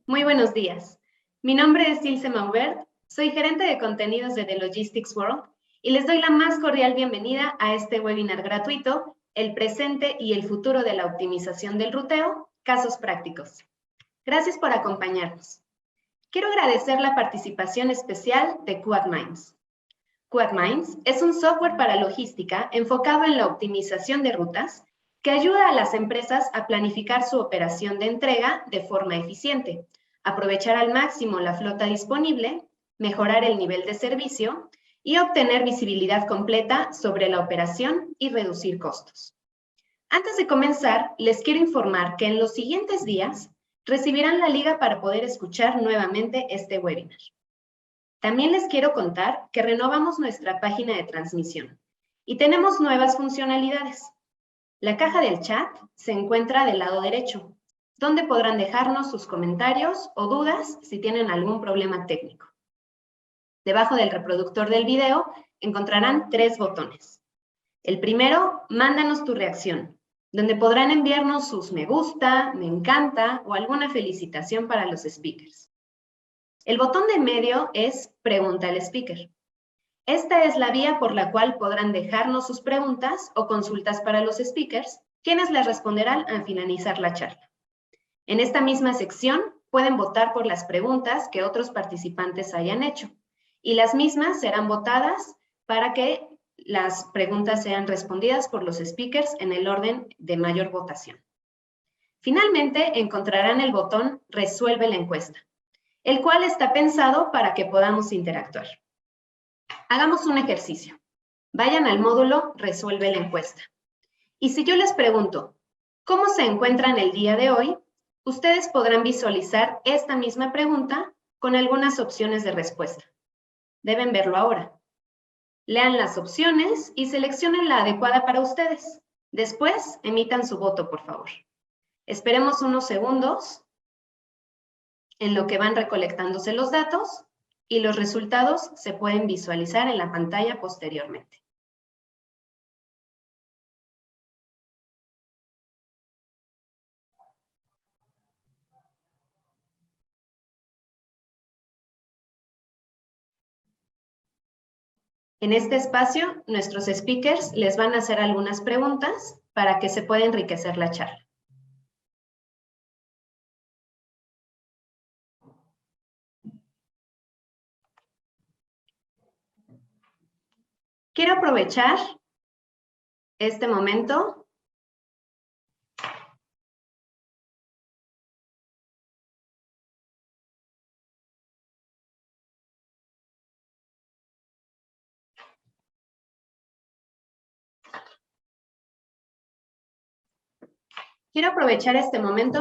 Muy buenos días. Mi nombre es Ilse Maubert, soy gerente de contenidos de The Logistics World y les doy la más cordial bienvenida a este webinar gratuito, El presente y el futuro de la optimización del ruteo, casos prácticos. Gracias por acompañarnos. Quiero agradecer la participación especial de QuadMinds. QuadMinds es un software para logística enfocado en la optimización de rutas que ayuda a las empresas a planificar su operación de entrega de forma eficiente, aprovechar al máximo la flota disponible, mejorar el nivel de servicio y obtener visibilidad completa sobre la operación y reducir costos. Antes de comenzar, les quiero informar que en los siguientes días recibirán la liga para poder escuchar nuevamente este webinar. También les quiero contar que renovamos nuestra página de transmisión y tenemos nuevas funcionalidades. La caja del chat se encuentra del lado derecho, donde podrán dejarnos sus comentarios o dudas si tienen algún problema técnico. Debajo del reproductor del video encontrarán 3 botones. El primero, mándanos tu reacción, donde podrán enviarnos sus me gusta, me encanta o alguna felicitación para los speakers. El botón de en medio es Pregunta al speaker. Esta es la vía por la cual podrán dejarnos sus preguntas o consultas para los speakers, quienes les responderán al finalizar la charla. En esta misma sección pueden votar por las preguntas que otros participantes hayan hecho, y las mismas serán votadas para que las preguntas sean respondidas por los speakers en el orden de mayor votación. Finalmente, encontrarán el botón Resuelve la encuesta, el cual está pensado para que podamos interactuar. Hagamos un ejercicio. Vayan al módulo Resuelve la encuesta. Y si yo les pregunto, ¿cómo se encuentran el día de hoy? Ustedes podrán visualizar esta misma pregunta con algunas opciones de respuesta. Deben verlo ahora. Lean las opciones y seleccionen la adecuada para ustedes. Después, emitan su voto, por favor. Esperemos unos segundos en lo que van recolectándose los datos y los resultados se pueden visualizar en la pantalla posteriormente. En este espacio, nuestros speakers les van a hacer algunas preguntas para que se pueda enriquecer la charla. Quiero aprovechar este momento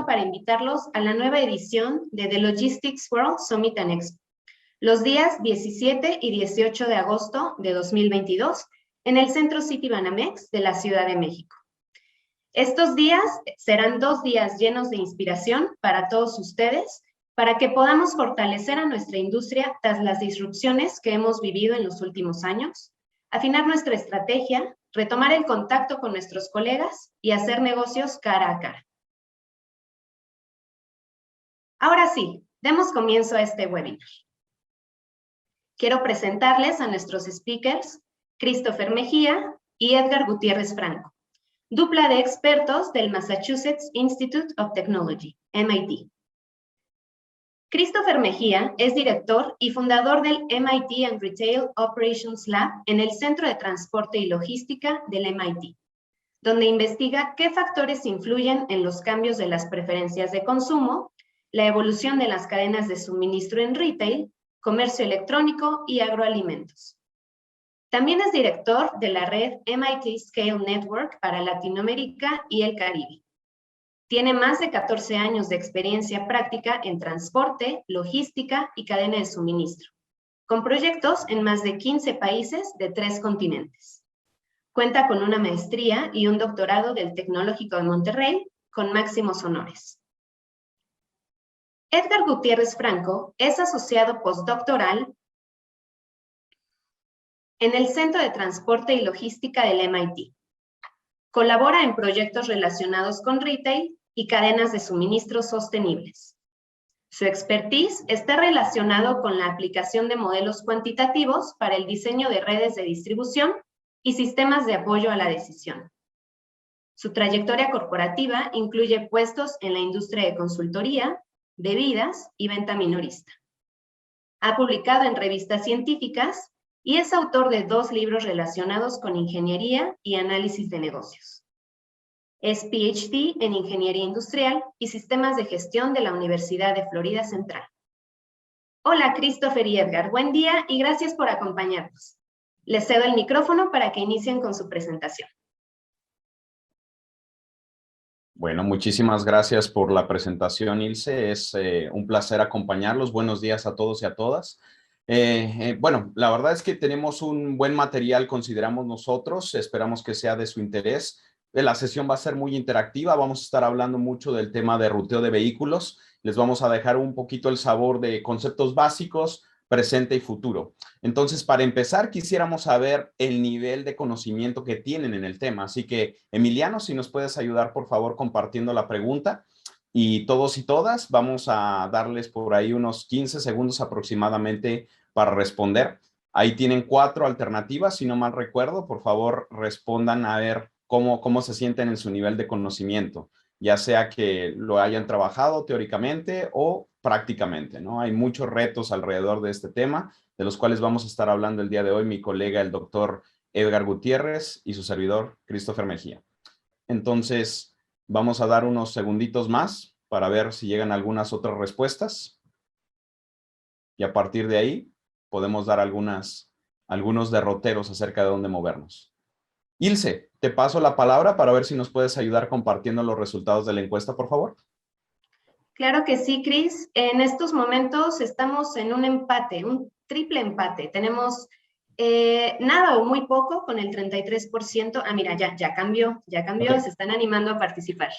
para invitarlos a la nueva edición de The Logistics World Summit and Expo, los días 17 y 18 de agosto de 2022 en el Centro City Banamex de la Ciudad de México. Estos días serán 2 días llenos de inspiración para todos ustedes, para que podamos fortalecer a nuestra industria tras las disrupciones que hemos vivido en los últimos años, afinar nuestra estrategia, retomar el contacto con nuestros colegas y hacer negocios cara a cara. Ahora sí, demos comienzo a este webinar. Quiero presentarles a nuestros speakers, Christopher Mejía y Edgar Gutiérrez Franco, dupla de expertos del Massachusetts Institute of Technology, MIT. Christopher Mejía es director y fundador del MIT and Retail Operations Lab en el Centro de Transporte y Logística del MIT, donde investiga qué factores influyen en los cambios de las preferencias de consumo, la evolución de las cadenas de suministro en retail, comercio electrónico y agroalimentos. También es director de la red MIT Scale Network para Latinoamérica y el Caribe. Tiene más de 14 años de experiencia práctica en transporte, logística y cadena de suministro, con proyectos en más de 15 países de 3 continentes. Cuenta con una maestría y un doctorado del Tecnológico de Monterrey, con máximos honores. Edgar Gutiérrez Franco es asociado postdoctoral en el Centro de Transporte y Logística del MIT. Colabora en proyectos relacionados con retail y cadenas de suministro sostenibles. Su expertise está relacionado con la aplicación de modelos cuantitativos para el diseño de redes de distribución y sistemas de apoyo a la decisión. Su trayectoria corporativa incluye puestos en la industria de consultoría, bebidas y venta minorista. Ha publicado en revistas científicas y es autor de 2 libros relacionados con ingeniería y análisis de negocios. Es PhD en Ingeniería Industrial y Sistemas de Gestión de la Universidad de Florida Central. Hola, Christopher y Edgar. Buen día y gracias por acompañarnos. Les cedo el micrófono para que inicien con su presentación. Bueno, muchísimas gracias por la presentación, Ilse. Es un placer acompañarlos. Buenos días a todos y a todas. Bueno, la verdad es que tenemos un buen material, consideramos nosotros. Esperamos que sea de su interés. La sesión va a ser muy interactiva. Vamos a estar hablando mucho del tema de ruteo de vehículos. Les vamos a dejar un poquito el sabor de conceptos básicos, presente y futuro. Entonces, para empezar, quisiéramos saber el nivel de conocimiento que tienen en el tema. Así que, Emiliano, si nos puedes ayudar, por favor, compartiendo la pregunta. Y todos y todas, vamos a darles por ahí unos 15 segundos aproximadamente para responder. Ahí tienen 4 alternativas, si no mal recuerdo. Por favor, respondan a ver cómo se sienten en su nivel de conocimiento, ya sea que lo hayan trabajado teóricamente o prácticamente, ¿no? Hay muchos retos alrededor de este tema, de los cuales vamos a estar hablando el día de hoy mi colega, el doctor Edgar Gutiérrez, y su servidor, Christopher Mejía. Entonces, vamos a dar unos segunditos más para ver si llegan algunas otras respuestas. Y a partir de ahí, podemos dar algunos derroteros acerca de dónde movernos. Ilse, te paso la palabra para ver si nos puedes ayudar compartiendo los resultados de la encuesta, por favor. Claro que sí, Cris. En estos momentos estamos en un empate, un triple empate. Tenemos nada o muy poco con el 33%. Ah, mira, ya cambió, okay. Se están animando a participar.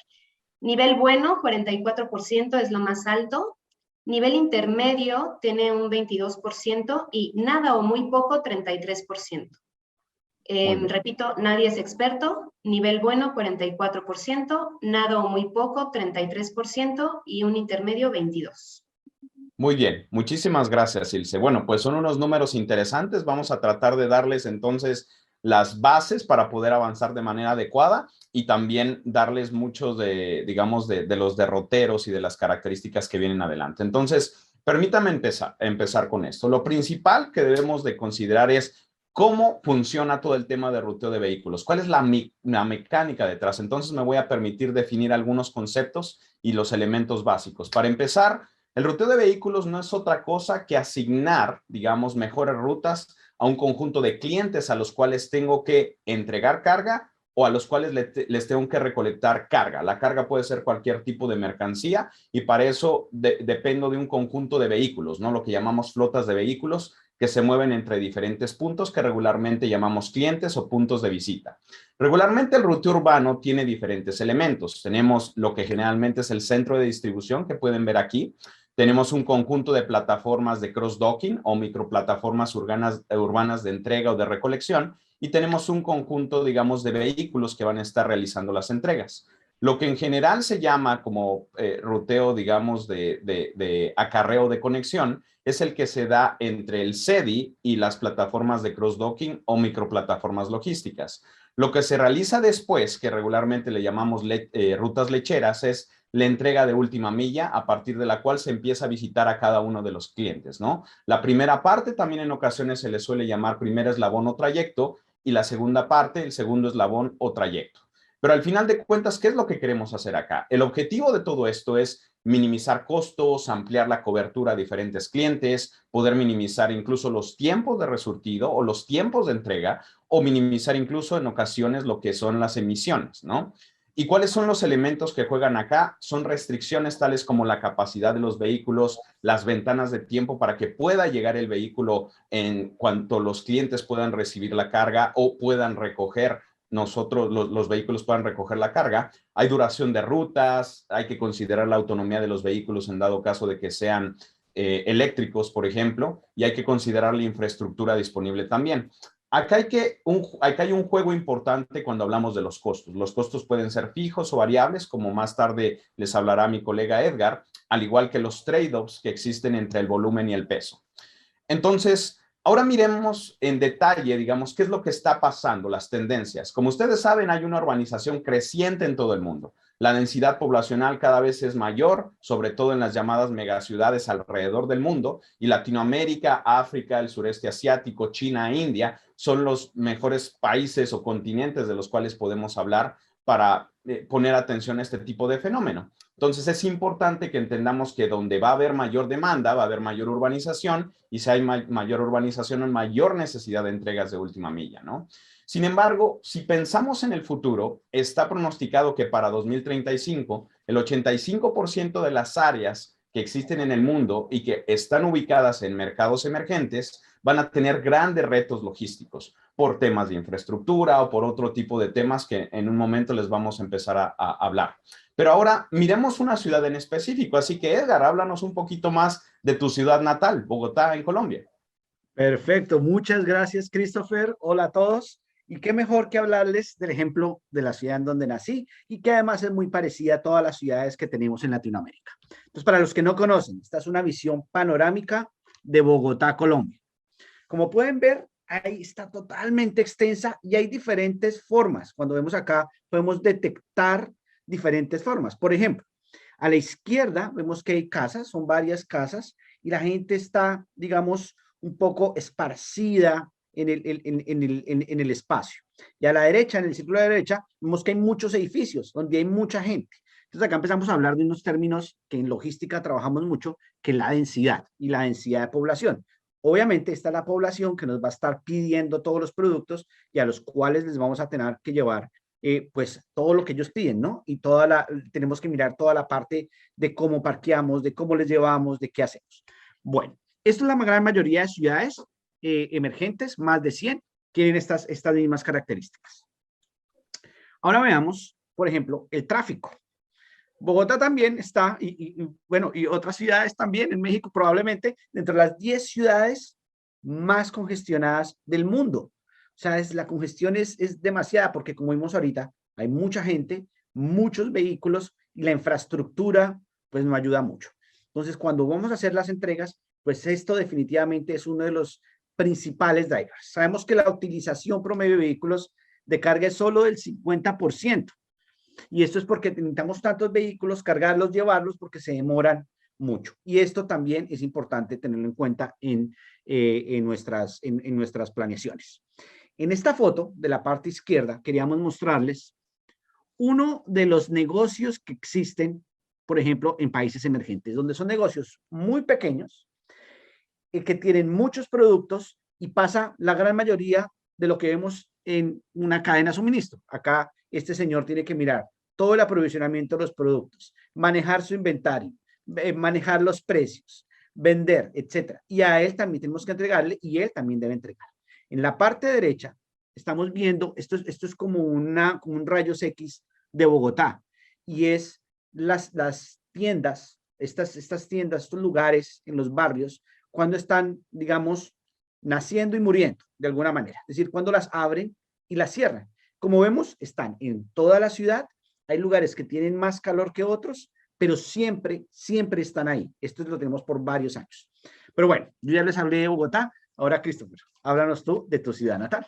Nivel bueno, 44% es lo más alto. Nivel intermedio tiene un 22% y nada o muy poco, 33%. Repito, nadie es experto, nivel bueno 44%, nada o muy poco 33% y un intermedio 22%. Muy bien, muchísimas gracias, Ilse. Bueno, pues son unos números interesantes. Vamos a tratar de darles entonces las bases para poder avanzar de manera adecuada y también darles muchos de los derroteros y de las características que vienen adelante. Entonces, permítame empezar con esto. Lo principal que debemos de considerar es cómo funciona todo el tema de ruteo de vehículos. ¿Cuál es la mecánica detrás? Entonces me voy a permitir definir algunos conceptos y los elementos básicos. Para empezar, el ruteo de vehículos no es otra cosa que asignar, digamos, mejores rutas a un conjunto de clientes a los cuales tengo que entregar carga o a los cuales les tengo que recolectar carga. La carga puede ser cualquier tipo de mercancía y para eso dependo de un conjunto de vehículos, ¿no? Lo que llamamos flotas de vehículos que se mueven entre diferentes puntos que regularmente llamamos clientes o puntos de visita. Regularmente el ruteo urbano tiene diferentes elementos. Tenemos lo que generalmente es el centro de distribución que pueden ver aquí. Tenemos un conjunto de plataformas de cross-docking o microplataformas urbanas de entrega o de recolección y tenemos un conjunto, digamos, de vehículos que van a estar realizando las entregas. Lo que en general se llama como ruteo, digamos, de acarreo de conexión es el que se da entre el CEDI y las plataformas de cross-docking o microplataformas logísticas. Lo que se realiza después, que regularmente le llamamos rutas lecheras, es la entrega de última milla a partir de la cual se empieza a visitar a cada uno de los clientes, ¿no? La primera parte también en ocasiones se le suele llamar primer eslabón o trayecto y la segunda parte, el segundo eslabón o trayecto. Pero al final de cuentas, ¿qué es lo que queremos hacer acá? El objetivo de todo esto es minimizar costos, ampliar la cobertura a diferentes clientes, poder minimizar incluso los tiempos de resurtido o los tiempos de entrega o minimizar incluso en ocasiones lo que son las emisiones, ¿no? ¿Y cuáles son los elementos que juegan acá? Son restricciones tales como la capacidad de los vehículos, las ventanas de tiempo para que pueda llegar el vehículo en cuanto los clientes puedan recibir la carga o puedan recoger los vehículos puedan recoger la carga. Hay duración de rutas, hay que considerar la autonomía de los vehículos en dado caso de que sean eléctricos, por ejemplo, y hay que considerar la infraestructura disponible también. Acá hay un juego importante cuando hablamos de los costos. Los costos pueden ser fijos o variables, como más tarde les hablará mi colega Edgar, al igual que los trade-offs que existen entre el volumen y el peso. Entonces, ahora miremos en detalle, digamos, qué es lo que está pasando, las tendencias. Como ustedes saben, hay una urbanización creciente en todo el mundo. La densidad poblacional cada vez es mayor, sobre todo en las llamadas megaciudades alrededor del mundo, y Latinoamérica, África, el sureste asiático, China e India son los mejores países o continentes de los cuales podemos hablar para poner atención a este tipo de fenómeno. Entonces es importante que entendamos que donde va a haber mayor demanda, va a haber mayor urbanización, y si hay mayor urbanización, hay mayor necesidad de entregas de última milla, ¿no? Sin embargo, si pensamos en el futuro, está pronosticado que para 2035, el 85% de las áreas que existen en el mundo y que están ubicadas en mercados emergentes van a tener grandes retos logísticos por temas de infraestructura o por otro tipo de temas que en un momento les vamos a empezar a hablar. Pero ahora miremos una ciudad en específico. Así que, Edgar, háblanos un poquito más de tu ciudad natal, Bogotá, en Colombia. Perfecto, muchas gracias, Christopher. Hola a todos. Y qué mejor que hablarles del ejemplo de la ciudad en donde nací y que además es muy parecida a todas las ciudades que tenemos en Latinoamérica. Entonces, para los que no conocen, esta es una visión panorámica de Bogotá, Colombia. Como pueden ver, ahí está totalmente extensa y hay diferentes formas. Cuando vemos acá, podemos detectar diferentes formas. Por ejemplo, a la izquierda vemos que hay casas, son varias casas, y la gente está, digamos, un poco esparcida en el espacio. Y a la derecha, en el círculo de la derecha, vemos que hay muchos edificios donde hay mucha gente. Entonces acá empezamos a hablar de unos términos que en logística trabajamos mucho, que es la densidad y la densidad de población. Obviamente esta es la población que nos va a estar pidiendo todos los productos y a los cuales les vamos a tener que llevar pues todo lo que ellos piden, ¿no? Y tenemos que mirar toda la parte de cómo parqueamos, de cómo les llevamos, de qué hacemos. Bueno, esto es la gran mayoría de ciudades emergentes, más de 100, tienen estas mismas características. Ahora veamos, por ejemplo, el tráfico. Bogotá también está, bueno, y otras ciudades también, en México probablemente, dentro de las 10 ciudades más congestionadas del mundo. O sea, la congestión es demasiada porque, como vimos ahorita, hay mucha gente, muchos vehículos y la infraestructura pues no ayuda mucho. Entonces, cuando vamos a hacer las entregas, pues esto definitivamente es uno de los principales drivers. Sabemos que la utilización promedio de vehículos de carga es solo del 50%. Y esto es porque necesitamos tantos vehículos, cargarlos, llevarlos, porque se demoran mucho. Y esto también es importante tenerlo en cuenta en nuestras planeaciones. En esta foto de la parte izquierda queríamos mostrarles uno de los negocios que existen, por ejemplo, en países emergentes, donde son negocios muy pequeños, que tienen muchos productos y pasa la gran mayoría de lo que vemos en una cadena de suministro. Acá este señor tiene que mirar todo el aprovisionamiento de los productos, manejar su inventario, manejar los precios, vender, etcétera. Y a él también tenemos que entregarle y él también debe entregar. En la parte derecha estamos viendo, esto es como un rayos X de Bogotá, y es las tiendas, estas tiendas, estos lugares en los barrios, cuando están, digamos, naciendo y muriendo de alguna manera. Es decir, cuando las abren y las cierran. Como vemos, están en toda la ciudad. Hay lugares que tienen más calor que otros, pero siempre, siempre están ahí. Esto lo tenemos por varios años. Pero bueno, yo ya les hablé de Bogotá. Ahora, Christopher, háblanos tú de tu ciudad natal.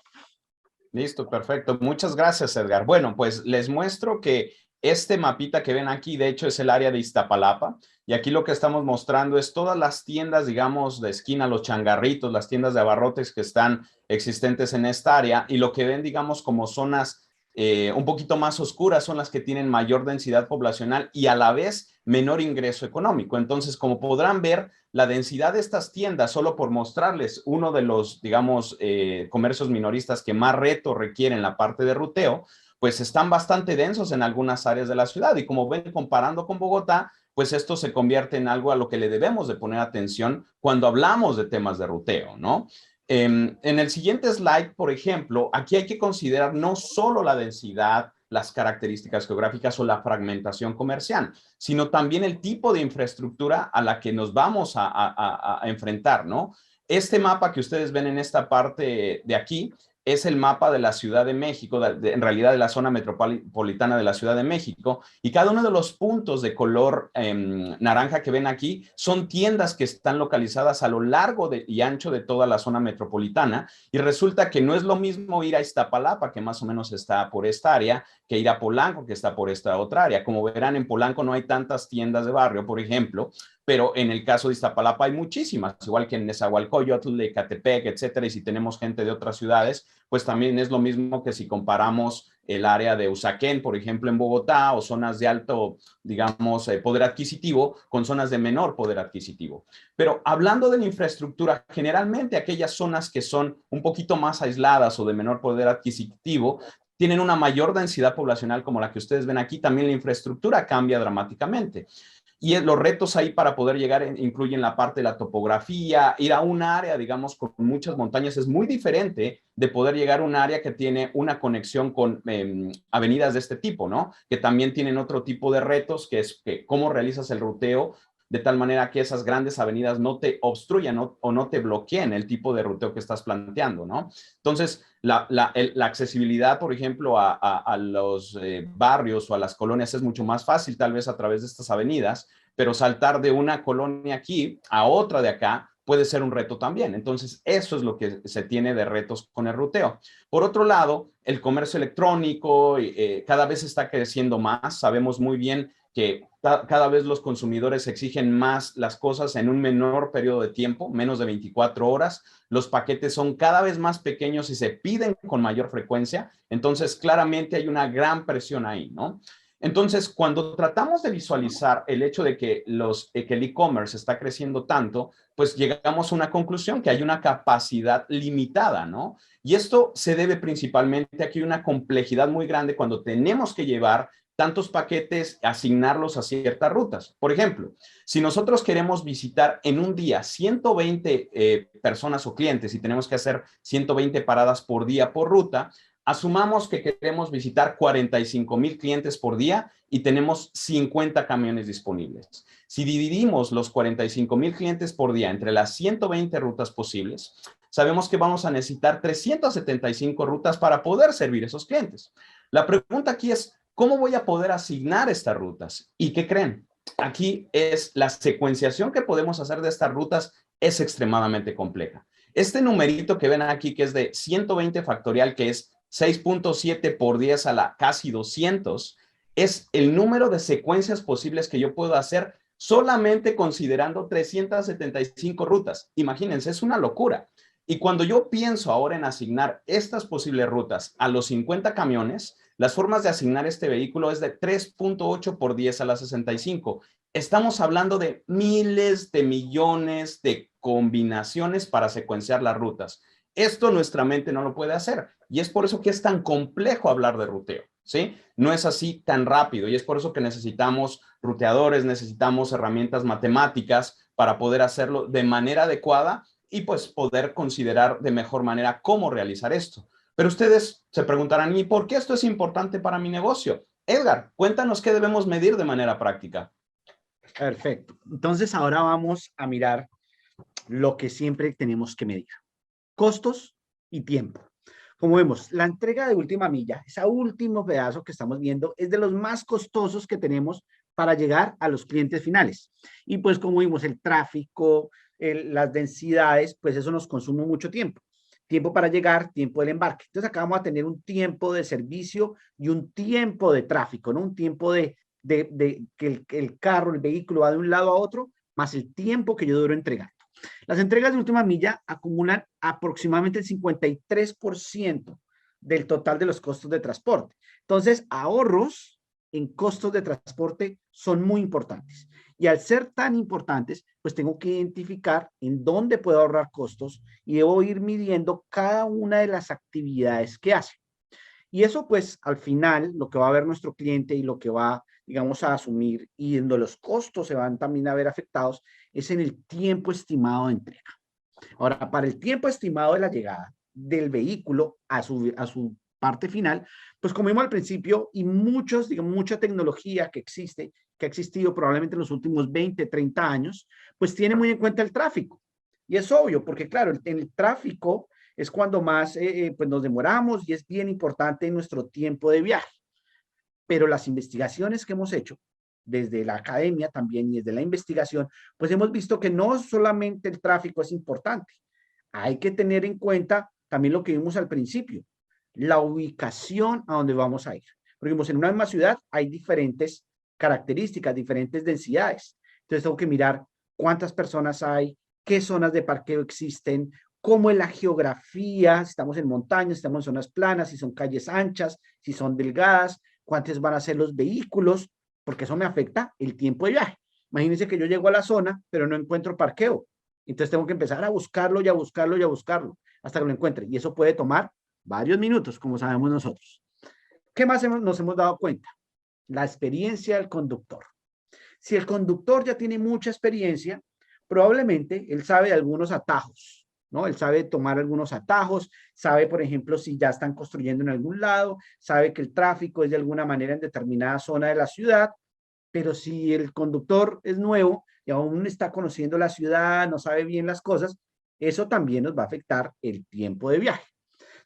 Listo, perfecto. Muchas gracias, Edgar. Bueno, pues les muestro que este mapita que ven aquí, de hecho, es el área de Iztapalapa. Y aquí lo que estamos mostrando es todas las tiendas, digamos, de esquina, los changarritos, las tiendas de abarrotes que están existentes en esta área. Y lo que ven, digamos, como zonas un poquito más oscuras son las que tienen mayor densidad poblacional y a la vez menor ingreso económico. Entonces, como podrán ver, la densidad de estas tiendas, solo por mostrarles uno de los, digamos, comercios minoristas que más reto requieren la parte de ruteo, pues están bastante densos en algunas áreas de la ciudad. Y como ven, comparando con Bogotá, pues esto se convierte en algo a lo que le debemos de poner atención cuando hablamos de temas de ruteo, ¿no? En el siguiente slide, por ejemplo, aquí hay que considerar no solo la densidad, las características geográficas o la fragmentación comercial, sino también el tipo de infraestructura a la que nos vamos a enfrentar, ¿no? Este mapa que ustedes ven en esta parte de aquí es el mapa de la Ciudad de México, en realidad de la zona metropolitana de la Ciudad de México, y cada uno de los puntos de color naranja que ven aquí son tiendas que están localizadas a lo largo y ancho de toda la zona metropolitana, y resulta que no es lo mismo ir a Iztapalapa, que más o menos está por esta área, que ir a Polanco, que está por esta otra área. Como verán, en Polanco no hay tantas tiendas de barrio, por ejemplo, pero en el caso de Iztapalapa hay muchísimas, igual que en Nezahualcóyotl, Ecatepec, etcétera, y si tenemos gente de otras ciudades, pues también es lo mismo que si comparamos el área de Usaquén, por ejemplo, en Bogotá, o zonas de alto, digamos, poder adquisitivo, con zonas de menor poder adquisitivo. Pero hablando de la infraestructura, generalmente aquellas zonas que son un poquito más aisladas o de menor poder adquisitivo, tienen una mayor densidad poblacional como la que ustedes ven aquí, también la infraestructura cambia dramáticamente. Y los retos ahí para poder llegar incluyen la parte de la topografía, ir a un área, digamos, con muchas montañas es muy diferente de poder llegar a un área que tiene una conexión con avenidas de este tipo, ¿no? Que también tienen otro tipo de retos, que es cómo realizas el ruteo de tal manera que esas grandes avenidas no te obstruyan o no te bloqueen el tipo de ruteo que estás planteando, ¿no? Entonces, la accesibilidad, por ejemplo, a los barrios o a las colonias es mucho más fácil, tal vez a través de estas avenidas, pero saltar de una colonia aquí a otra de acá puede ser un reto también. Entonces, eso es lo que se tiene de retos con el ruteo. Por otro lado, el comercio electrónico cada vez está creciendo más. Sabemos muy bien que cada vez los consumidores exigen más las cosas en un menor periodo de tiempo, menos de 24 horas. Los paquetes son cada vez más pequeños y se piden con mayor frecuencia. Entonces, claramente hay una gran presión ahí, ¿no? Entonces, cuando tratamos de visualizar el hecho de que el e-commerce está creciendo tanto, pues llegamos a una conclusión que hay una capacidad limitada, ¿no? Y esto se debe principalmente a que hay una complejidad muy grande cuando tenemos que llevar tantos paquetes, asignarlos a ciertas rutas. Por ejemplo, si nosotros queremos visitar en un día 120 personas o clientes y tenemos que hacer 120 paradas por día por ruta, asumamos que queremos visitar 45,000 clientes por día y tenemos 50 camiones disponibles. Si dividimos los 45,000 clientes por día entre las 120 rutas posibles, sabemos que vamos a necesitar 375 rutas para poder servir a esos clientes. La pregunta aquí es, ¿cómo voy a poder asignar estas rutas? ¿Y qué creen? Aquí es la secuenciación que podemos hacer de estas rutas es extremadamente compleja. Este numerito que ven aquí, que es de 120 factorial, que es 6.7 por 10 a la casi 200, es el número de secuencias posibles que yo puedo hacer solamente considerando 375 rutas. Imagínense, es una locura. Y cuando yo pienso ahora en asignar estas posibles rutas a los 50 camiones, las formas de asignar este vehículo es de 3.8 por 10 a la 65. Estamos hablando de miles de millones de combinaciones para secuenciar las rutas. Esto nuestra mente no lo puede hacer y es por eso que es tan complejo hablar de ruteo, ¿sí? No es así tan rápido y es por eso que necesitamos ruteadores, necesitamos herramientas matemáticas para poder hacerlo de manera adecuada y pues poder considerar de mejor manera cómo realizar esto. Pero ustedes se preguntarán, ¿y por qué esto es importante para mi negocio? Edgar, cuéntanos qué debemos medir de manera práctica. Perfecto. Entonces ahora vamos a mirar lo que siempre tenemos que medir. Costos y tiempo. Como vemos, la entrega de última milla, ese último pedazo que estamos viendo, es de los más costosos que tenemos para llegar a los clientes finales. Y pues como vimos, el tráfico, las densidades, pues eso nos consume mucho tiempo. Tiempo para llegar, tiempo del embarque. Entonces acá vamos a tener un tiempo de servicio y un tiempo de tráfico, ¿no? Un tiempo de que el carro, el vehículo va de un lado a otro, más el tiempo que yo duro entregando. Las entregas de última milla acumulan aproximadamente el 53% del total de los costos de transporte. Entonces, ahorros en costos de transporte son muy importantes. Y al ser tan importantes, pues tengo que identificar en dónde puedo ahorrar costos y debo ir midiendo cada una de las actividades que hace. Y eso, pues, al final, lo que va a ver nuestro cliente y lo que va, digamos, a asumir y donde los costos se van también a ver afectados es en el tiempo estimado de entrega. Ahora, para el tiempo estimado de la llegada del vehículo a su parte final, pues como vimos al principio, y digamos, mucha tecnología que existe, que ha existido probablemente en los últimos 20, 30 años, pues tiene muy en cuenta el tráfico. Y es obvio, porque claro, en el tráfico es cuando más pues nos demoramos y es bien importante nuestro tiempo de viaje. Pero las investigaciones que hemos hecho desde la academia también y desde la investigación, pues hemos visto que no solamente el tráfico es importante, hay que tener en cuenta también lo que vimos al principio, la ubicación a donde vamos a ir. Porque vimos en una misma ciudad hay diferentes características, diferentes densidades. Entonces tengo que mirar cuántas personas hay, qué zonas de parqueo existen, cómo es la geografía, si estamos en montañas, si estamos en zonas planas, si son calles anchas, si son delgadas, cuántos van a ser los vehículos, porque eso me afecta el tiempo de viaje. Imagínense que yo llego a la zona, pero no encuentro parqueo. Entonces tengo que empezar a buscarlo y a buscarlo y a buscarlo hasta que lo encuentre. Y eso puede tomar varios minutos, como sabemos nosotros. ¿Qué más nos hemos dado cuenta? La experiencia del conductor. Si el conductor ya tiene mucha experiencia, probablemente él sabe de algunos atajos, ¿no? Él sabe tomar algunos atajos, sabe, por ejemplo, si ya están construyendo en algún lado, sabe que el tráfico es de alguna manera en determinada zona de la ciudad, pero si el conductor es nuevo y aún está conociendo la ciudad, no sabe bien las cosas, eso también nos va a afectar el tiempo de viaje.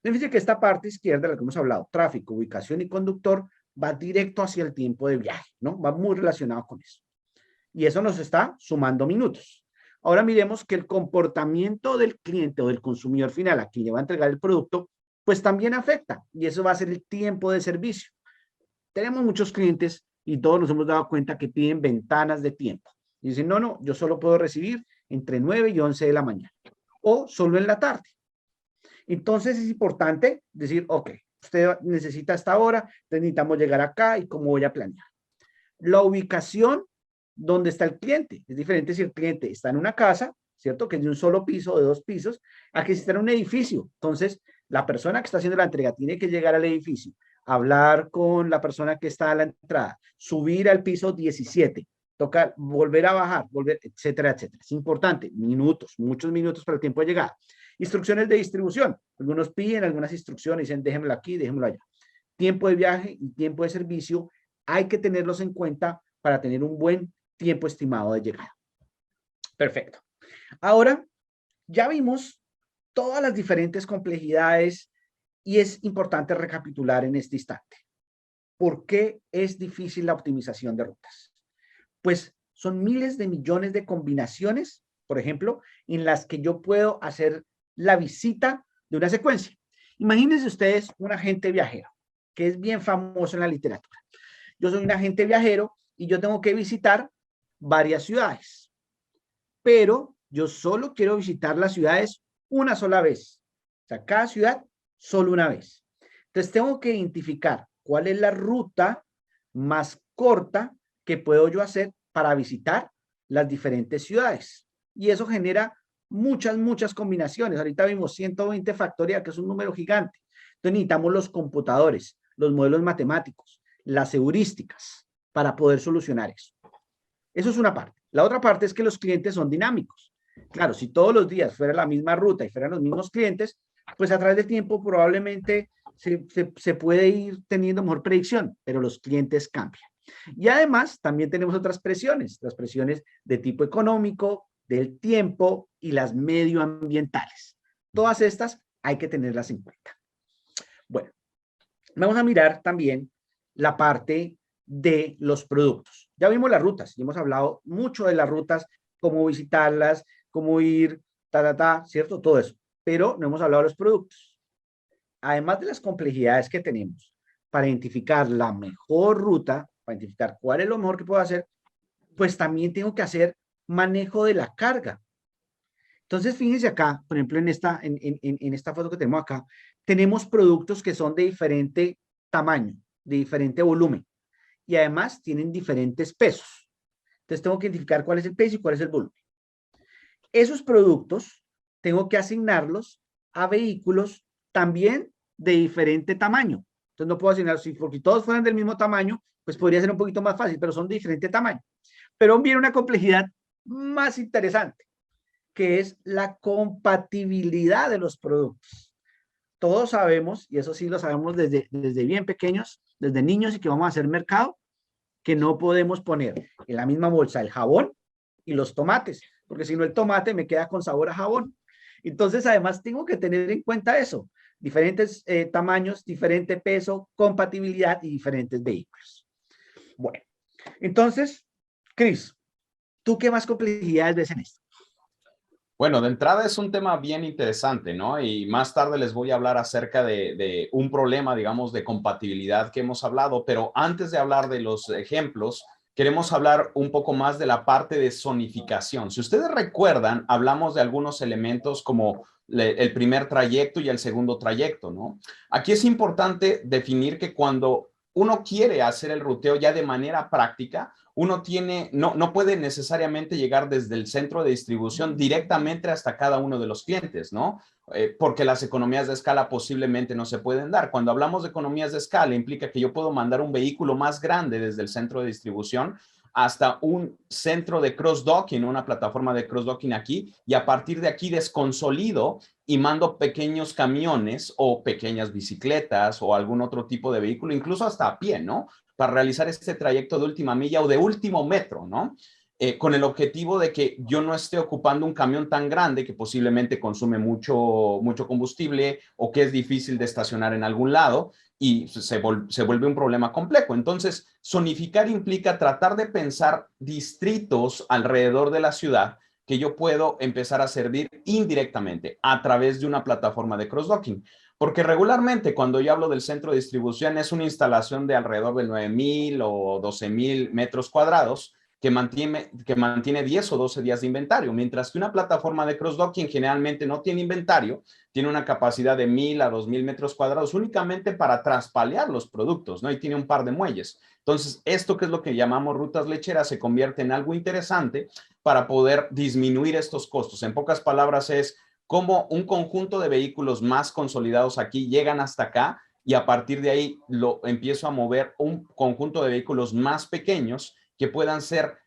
Fíjense que esta parte izquierda, de la que hemos hablado, tráfico, ubicación y conductor, va directo hacia el tiempo de viaje, ¿no? Va muy relacionado con eso. Y eso nos está sumando minutos. Ahora miremos que el comportamiento del cliente o del consumidor final a quien le va a entregar el producto, pues también afecta. Y eso va a ser el tiempo de servicio. Tenemos muchos clientes y todos nos hemos dado cuenta que piden ventanas de tiempo. Y dicen, no, yo solo puedo recibir entre 9 y 11 de la mañana. O solo en la tarde. Entonces es importante decir, ok, usted necesita esta hora, necesitamos llegar acá y cómo voy a planear. La ubicación donde está el cliente. Es diferente si el cliente está en una casa, ¿cierto? Que es de un solo piso o de 2 pisos, a que si está en un edificio. Entonces, la persona que está haciendo la entrega tiene que llegar al edificio, hablar con la persona que está a la entrada, subir al piso 17, tocar, volver a bajar, volver, etcétera, etcétera. Es importante, minutos, muchos minutos para el tiempo de llegada. Instrucciones de distribución. Algunos piden algunas instrucciones, dicen déjenmelo aquí, déjenmelo allá. Tiempo de viaje y tiempo de servicio hay que tenerlos en cuenta para tener un buen tiempo estimado de llegada. Perfecto. Ahora, ya vimos todas las diferentes complejidades y es importante recapitular en este instante. ¿Por qué es difícil la optimización de rutas? Pues son miles de millones de combinaciones, por ejemplo, en las que yo puedo hacer la visita de una secuencia. Imagínense ustedes un agente viajero, que es bien famoso en la literatura. Yo soy un agente viajero y yo tengo que visitar varias ciudades, pero yo solo quiero visitar las ciudades una sola vez. O sea, cada ciudad solo una vez. Entonces tengo que identificar cuál es la ruta más corta que puedo yo hacer para visitar las diferentes ciudades. Y eso genera muchas combinaciones. Ahorita vimos 120 factorial, que es un número gigante. Entonces necesitamos los computadores, los modelos matemáticos, las heurísticas para poder solucionar eso. Eso es una parte. La otra parte es que los clientes son dinámicos. Claro, si todos los días fuera la misma ruta y fueran los mismos clientes, pues a través del tiempo probablemente se puede ir teniendo mejor predicción, pero los clientes cambian. Y además también tenemos otras presiones, las presiones de tipo económico, del tiempo y las medioambientales. Todas estas hay que tenerlas en cuenta. Bueno, vamos a mirar también la parte de los productos. Ya vimos las rutas y hemos hablado mucho de las rutas, cómo visitarlas, cómo ir, ¿cierto? Todo eso. Pero no hemos hablado de los productos. Además de las complejidades que tenemos para identificar la mejor ruta, para identificar cuál es lo mejor que puedo hacer, pues también tengo que hacer manejo de la carga. Entonces, fíjense acá, por ejemplo, en esta foto que tenemos acá, tenemos productos que son de diferente tamaño, de diferente volumen, y además tienen diferentes pesos. Entonces, tengo que identificar cuál es el peso y cuál es el volumen. Esos productos tengo que asignarlos a vehículos también de diferente tamaño. Entonces, no puedo asignarlos, porque todos fueran del mismo tamaño, pues podría ser un poquito más fácil, pero son de diferente tamaño. Pero viene una complejidad más interesante, que es la compatibilidad de los productos. Todos sabemos, y eso sí lo sabemos desde bien pequeños, desde niños y que vamos a hacer mercado, que no podemos poner en la misma bolsa el jabón y los tomates, porque si no el tomate me queda con sabor a jabón. Entonces, además, tengo que tener en cuenta eso. Diferentes tamaños, diferente peso, compatibilidad y diferentes vehículos. Bueno, entonces, Cris, ¿tú qué más complejidades ves en esto? Bueno, de entrada es un tema bien interesante, ¿no? Y más tarde les voy a hablar acerca de un problema, digamos, de compatibilidad que hemos hablado, pero antes de hablar de los ejemplos, queremos hablar un poco más de la parte de zonificación. Si ustedes recuerdan, hablamos de algunos elementos como el primer trayecto y el segundo trayecto, ¿no? Aquí es importante definir que cuando uno quiere hacer el ruteo ya de manera práctica, uno no puede necesariamente llegar desde el centro de distribución directamente hasta cada uno de los clientes, ¿no? Porque las economías de escala posiblemente no se pueden dar. Cuando hablamos de economías de escala, implica que yo puedo mandar un vehículo más grande desde el centro de distribución hasta un centro de cross-docking, una plataforma de cross-docking aquí, y a partir de aquí desconsolido y mando pequeños camiones o pequeñas bicicletas o algún otro tipo de vehículo, incluso hasta a pie, ¿no? Para realizar este trayecto de última milla o de último metro, ¿no? Con el objetivo de que yo no esté ocupando un camión tan grande que posiblemente consume mucho combustible o que es difícil de estacionar en algún lado y se vuelve un problema complejo. Entonces, zonificar implica tratar de pensar distritos alrededor de la ciudad que yo puedo empezar a servir indirectamente a través de una plataforma de cross-docking. Porque regularmente cuando yo hablo del centro de distribución es una instalación de alrededor de 9,000 o 12,000 metros cuadrados que mantiene 10 o 12 días de inventario, mientras que una plataforma de cross-docking generalmente no tiene inventario, tiene una capacidad de 1,000 a 2,000 metros cuadrados únicamente para traspalear los productos, ¿no? Y tiene un par de muelles. Entonces, esto que es lo que llamamos rutas lecheras se convierte en algo interesante para poder disminuir estos costos. En pocas palabras es cómo un conjunto de vehículos más consolidados aquí llegan hasta acá y a partir de ahí lo empiezo a mover un conjunto de vehículos más pequeños que puedan ser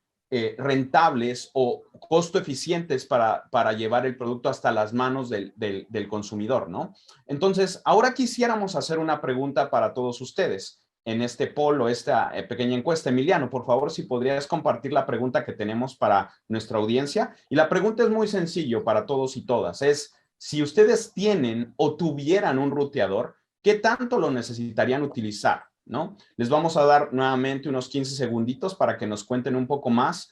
rentables o costo eficientes para llevar el producto hasta las manos del consumidor, ¿no? Entonces, ahora quisiéramos hacer una pregunta para todos ustedes en este poll o esta pequeña encuesta. Emiliano, por favor, si podrías compartir la pregunta que tenemos para nuestra audiencia. Y la pregunta es muy sencillo para todos y todas. Es, si ustedes tienen o tuvieran un ruteador, ¿qué tanto lo necesitarían utilizar? ¿No? Les vamos a dar nuevamente unos 15 segunditos para que nos cuenten un poco más,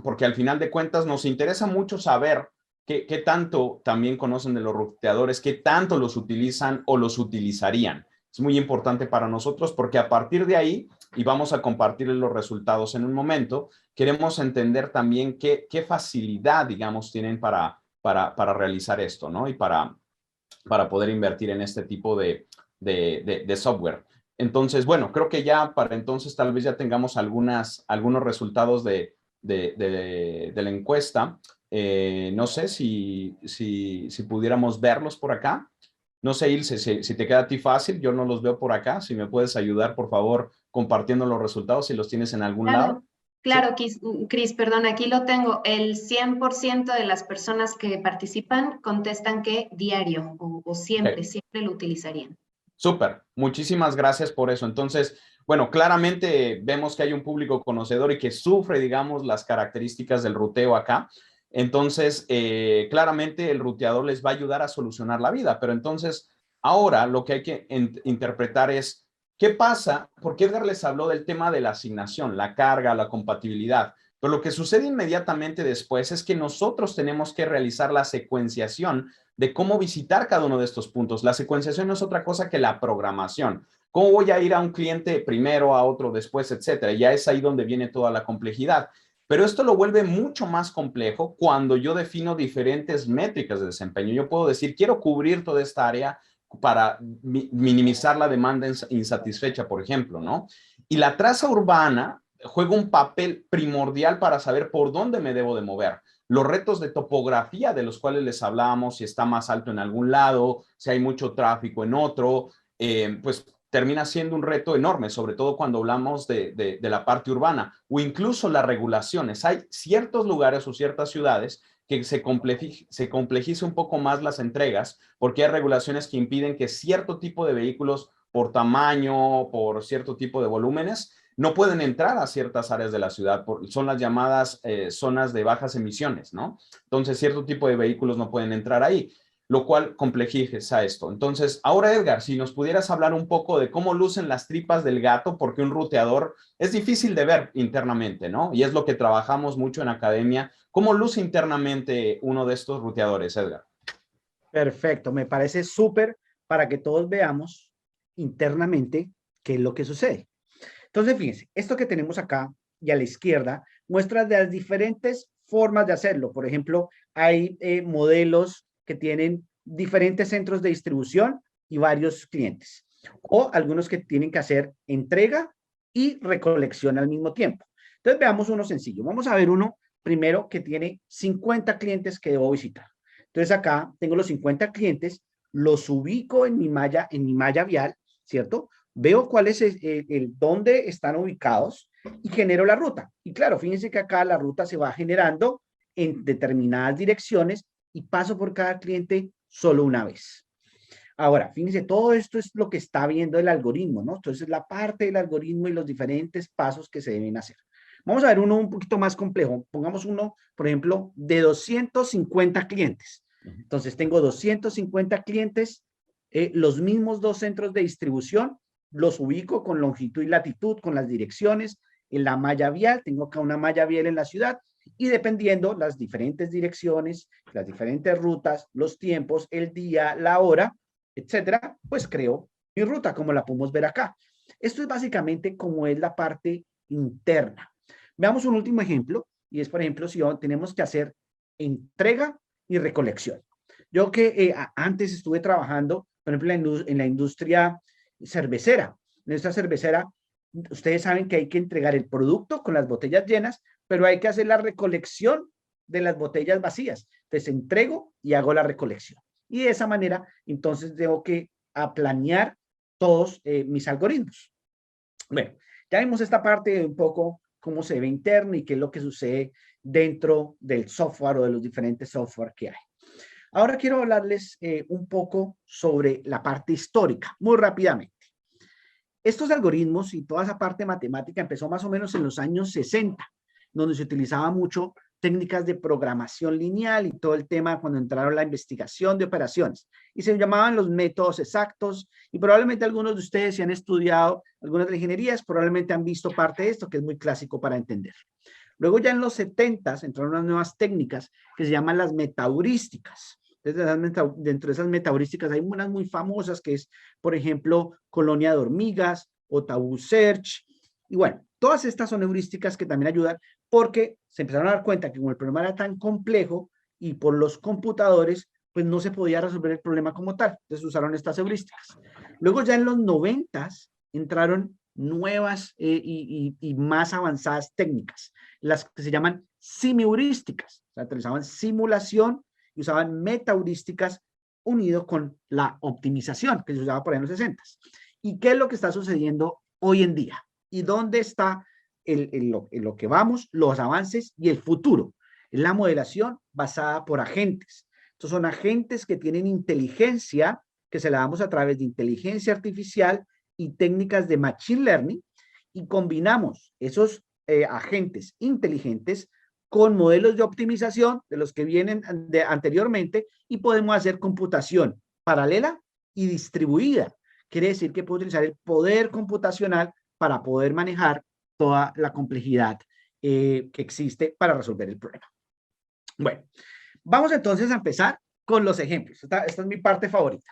porque al final de cuentas nos interesa mucho saber qué tanto también conocen de los ruteadores, qué tanto los utilizan o los utilizarían. Es muy importante para nosotros porque a partir de ahí, y vamos a compartir los resultados en un momento, queremos entender también qué facilidad, digamos, tienen para realizar esto, ¿no? Y para poder invertir en este tipo de software. Entonces, bueno, creo que ya para entonces tal vez ya tengamos algunos resultados de la encuesta. No sé si pudiéramos verlos por acá. No sé, Ilse, si te queda a ti fácil, yo no los veo por acá. Si me puedes ayudar, por favor, compartiendo los resultados, si los tienes en algún lado. Claro, Cris, perdón, aquí lo tengo. El 100% de las personas que participan contestan que diario o siempre, siempre lo utilizarían. Súper, muchísimas gracias por eso. Entonces, bueno, claramente vemos que hay un público conocedor y que sufre, digamos, las características del ruteo acá. Entonces, claramente el ruteador les va a ayudar a solucionar la vida. Pero entonces, ahora lo que hay que interpretar es, ¿qué pasa? Porque Edgar les habló del tema de la asignación, la carga, la compatibilidad. Pero lo que sucede inmediatamente después es que nosotros tenemos que realizar la secuenciación de cómo visitar cada uno de estos puntos. La secuenciación no es otra cosa que la programación. ¿Cómo voy a ir a un cliente primero, a otro después, etcétera? Ya es ahí donde viene toda la complejidad. Pero esto lo vuelve mucho más complejo cuando yo defino diferentes métricas de desempeño. Yo puedo decir, quiero cubrir toda esta área para minimizar la demanda insatisfecha, por ejemplo, ¿no? Y la traza urbana juega un papel primordial para saber por dónde me debo de mover. Los retos de topografía de los cuales les hablábamos, si está más alto en algún lado, si hay mucho tráfico en otro, pues termina siendo un reto enorme, sobre todo cuando hablamos de la parte urbana o incluso las regulaciones. Hay ciertos lugares o ciertas ciudades que se complejiza un poco más las entregas porque hay regulaciones que impiden que cierto tipo de vehículos por tamaño, por cierto tipo de volúmenes, no pueden entrar a ciertas áreas de la ciudad, son las llamadas zonas de bajas emisiones, ¿no? Entonces, cierto tipo de vehículos no pueden entrar ahí, lo cual complejiza esto. Entonces, ahora Edgar, si nos pudieras hablar un poco de cómo lucen las tripas del gato, porque un ruteador es difícil de ver internamente, ¿no? Y es lo que trabajamos mucho en academia. ¿Cómo luce internamente uno de estos ruteadores, Edgar? Perfecto, me parece súper para que todos veamos internamente qué es lo que sucede. Entonces, fíjense, esto que tenemos acá y a la izquierda muestra las diferentes formas de hacerlo. Por ejemplo, hay modelos que tienen diferentes centros de distribución y varios clientes, o algunos que tienen que hacer entrega y recolección al mismo tiempo. Entonces, veamos uno sencillo. Vamos a ver uno primero que tiene 50 clientes que debo visitar. Entonces, acá tengo los 50 clientes, los ubico en mi malla vial, ¿cierto? Veo cuál es dónde están ubicados y genero la ruta. Y claro, fíjense que acá la ruta se va generando en determinadas direcciones y paso por cada cliente solo una vez. Ahora, fíjense, todo esto es lo que está viendo el algoritmo, ¿no? Entonces, la parte del algoritmo y los diferentes pasos que se deben hacer. Vamos a ver uno un poquito más complejo. Pongamos uno, por ejemplo, de 250 clientes. Entonces, tengo 250 clientes, los mismos dos centros de distribución, los ubico con longitud y latitud, con las direcciones, en la malla vial, tengo acá una malla vial en la ciudad, y dependiendo las diferentes direcciones, las diferentes rutas, los tiempos, el día, la hora, etcétera, pues creo mi ruta, como la podemos ver acá. Esto es básicamente como es la parte interna. Veamos un último ejemplo, y es, por ejemplo, si tenemos que hacer entrega y recolección. Yo que antes estuve trabajando, por ejemplo, en la industria cervecera. En esta cervecera, ustedes saben que hay que entregar el producto con las botellas llenas, pero hay que hacer la recolección de las botellas vacías. Entonces, entrego y hago la recolección. Y de esa manera, entonces, tengo que planear todos mis algoritmos. Bueno, ya vimos esta parte de un poco cómo se ve interno y qué es lo que sucede dentro del software o de los diferentes software que hay. Ahora quiero hablarles un poco sobre la parte histórica, muy rápidamente. Estos algoritmos y toda esa parte matemática empezó más o menos en los años 60, donde se utilizaba mucho técnicas de programación lineal y todo el tema cuando entraron la investigación de operaciones. Y se llamaban los métodos exactos, y probablemente algunos de ustedes, si han estudiado algunas de las ingenierías, probablemente han visto parte de esto, que es muy clásico para entender. Luego ya en los 70 entraron unas nuevas técnicas que se llaman las metaheurísticas. Dentro de esas metaheurísticas hay unas muy famosas que es, por ejemplo, colonia de hormigas o tabú search. Y bueno, todas estas son heurísticas que también ayudan porque se empezaron a dar cuenta que como el problema era tan complejo y por los computadores, pues no se podía resolver el problema como tal. Entonces usaron estas heurísticas. Luego ya en los 90s entraron nuevas y más avanzadas técnicas, las que se llaman simiheurísticas. O sea, utilizaban simulación y usaban metaheurísticas unido con la optimización que se usaba por ahí en los 60s. ¿Y qué es lo que está sucediendo hoy en día? ¿Y dónde está lo que vamos, los avances y el futuro? La modelación basada por agentes. Estos son agentes que tienen inteligencia, que se la damos a través de inteligencia artificial y técnicas de machine learning, y combinamos esos agentes inteligentes con modelos de optimización de los que vienen anteriormente y podemos hacer computación paralela y distribuida. Quiere decir que puedo utilizar el poder computacional para poder manejar toda la complejidad que existe para resolver el problema. Bueno, vamos entonces a empezar con los ejemplos. Esta es mi parte favorita.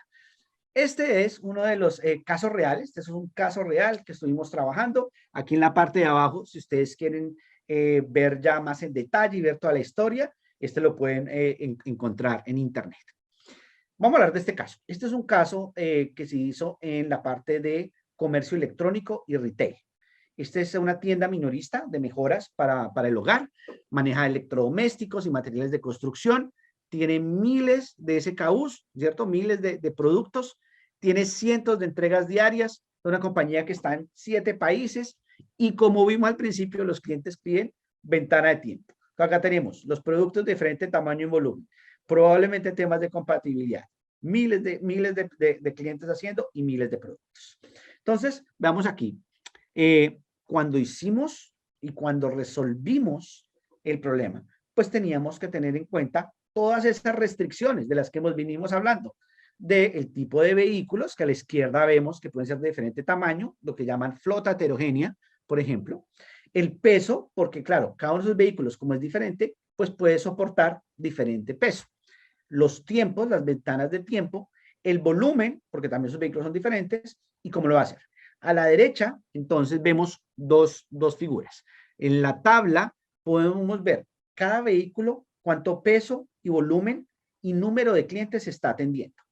Este es uno de los casos reales. Este es un caso real que estuvimos trabajando. Aquí en la parte de abajo, si ustedes quieren ver ya más en detalle y ver toda la historia, lo pueden encontrar en internet. Vamos a hablar de este caso. Este es un caso que se hizo en la parte de comercio electrónico y retail. Esta es una tienda minorista de mejoras para el hogar, maneja electrodomésticos y materiales de construcción, tiene miles de SKUs, ¿cierto? Miles de productos, tiene cientos de entregas diarias, es una compañía que está en 7 países y como vimos al principio, los clientes piden ventana de tiempo. Acá tenemos los productos de diferente tamaño y volumen, probablemente temas de compatibilidad, miles de clientes haciendo y miles de productos. Entonces, veamos aquí. cuando hicimos y cuando resolvimos el problema, pues teníamos que tener en cuenta todas esas restricciones de las que venimos hablando, del tipo de vehículos que a la izquierda vemos que pueden ser de diferente tamaño, lo que llaman flota heterogénea, por ejemplo, el peso, porque claro, cada uno de esos vehículos, como es diferente, pues puede soportar diferente peso. Los tiempos, las ventanas de tiempo, el volumen, porque también esos vehículos son diferentes, y cómo lo va a hacer. A la derecha, entonces, vemos dos figuras. En la tabla podemos ver cada vehículo, cuánto peso y volumen y número de clientes se está atendiendo.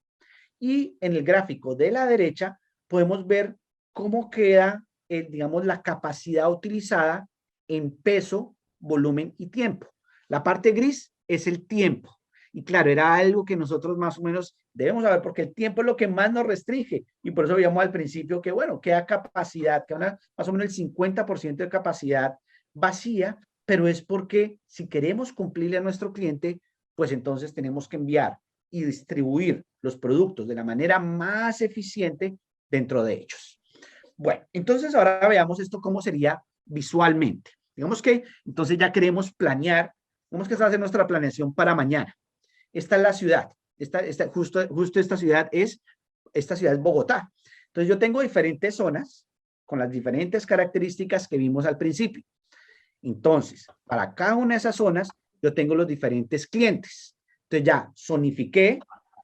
Y en el gráfico de la derecha podemos ver cómo queda, digamos, la capacidad utilizada en peso, volumen y tiempo. La parte gris es el tiempo. Y claro, era algo que nosotros más o menos debemos saber, porque el tiempo es lo que más nos restringe. Y por eso veíamos al principio que, bueno, queda capacidad, queda más o menos el 50% de capacidad vacía, pero es porque si queremos cumplirle a nuestro cliente, pues entonces tenemos que enviar y distribuir los productos de la manera más eficiente dentro de ellos. Bueno, entonces ahora veamos esto cómo sería visualmente. Digamos que entonces ya queremos planear, tenemos que hacer nuestra planeación para mañana. Esta es la ciudad, justo esta ciudad es Bogotá. Entonces yo tengo diferentes zonas con las diferentes características que vimos al principio. Entonces, para cada una de esas zonas, yo tengo los diferentes clientes. Entonces ya zonifiqué,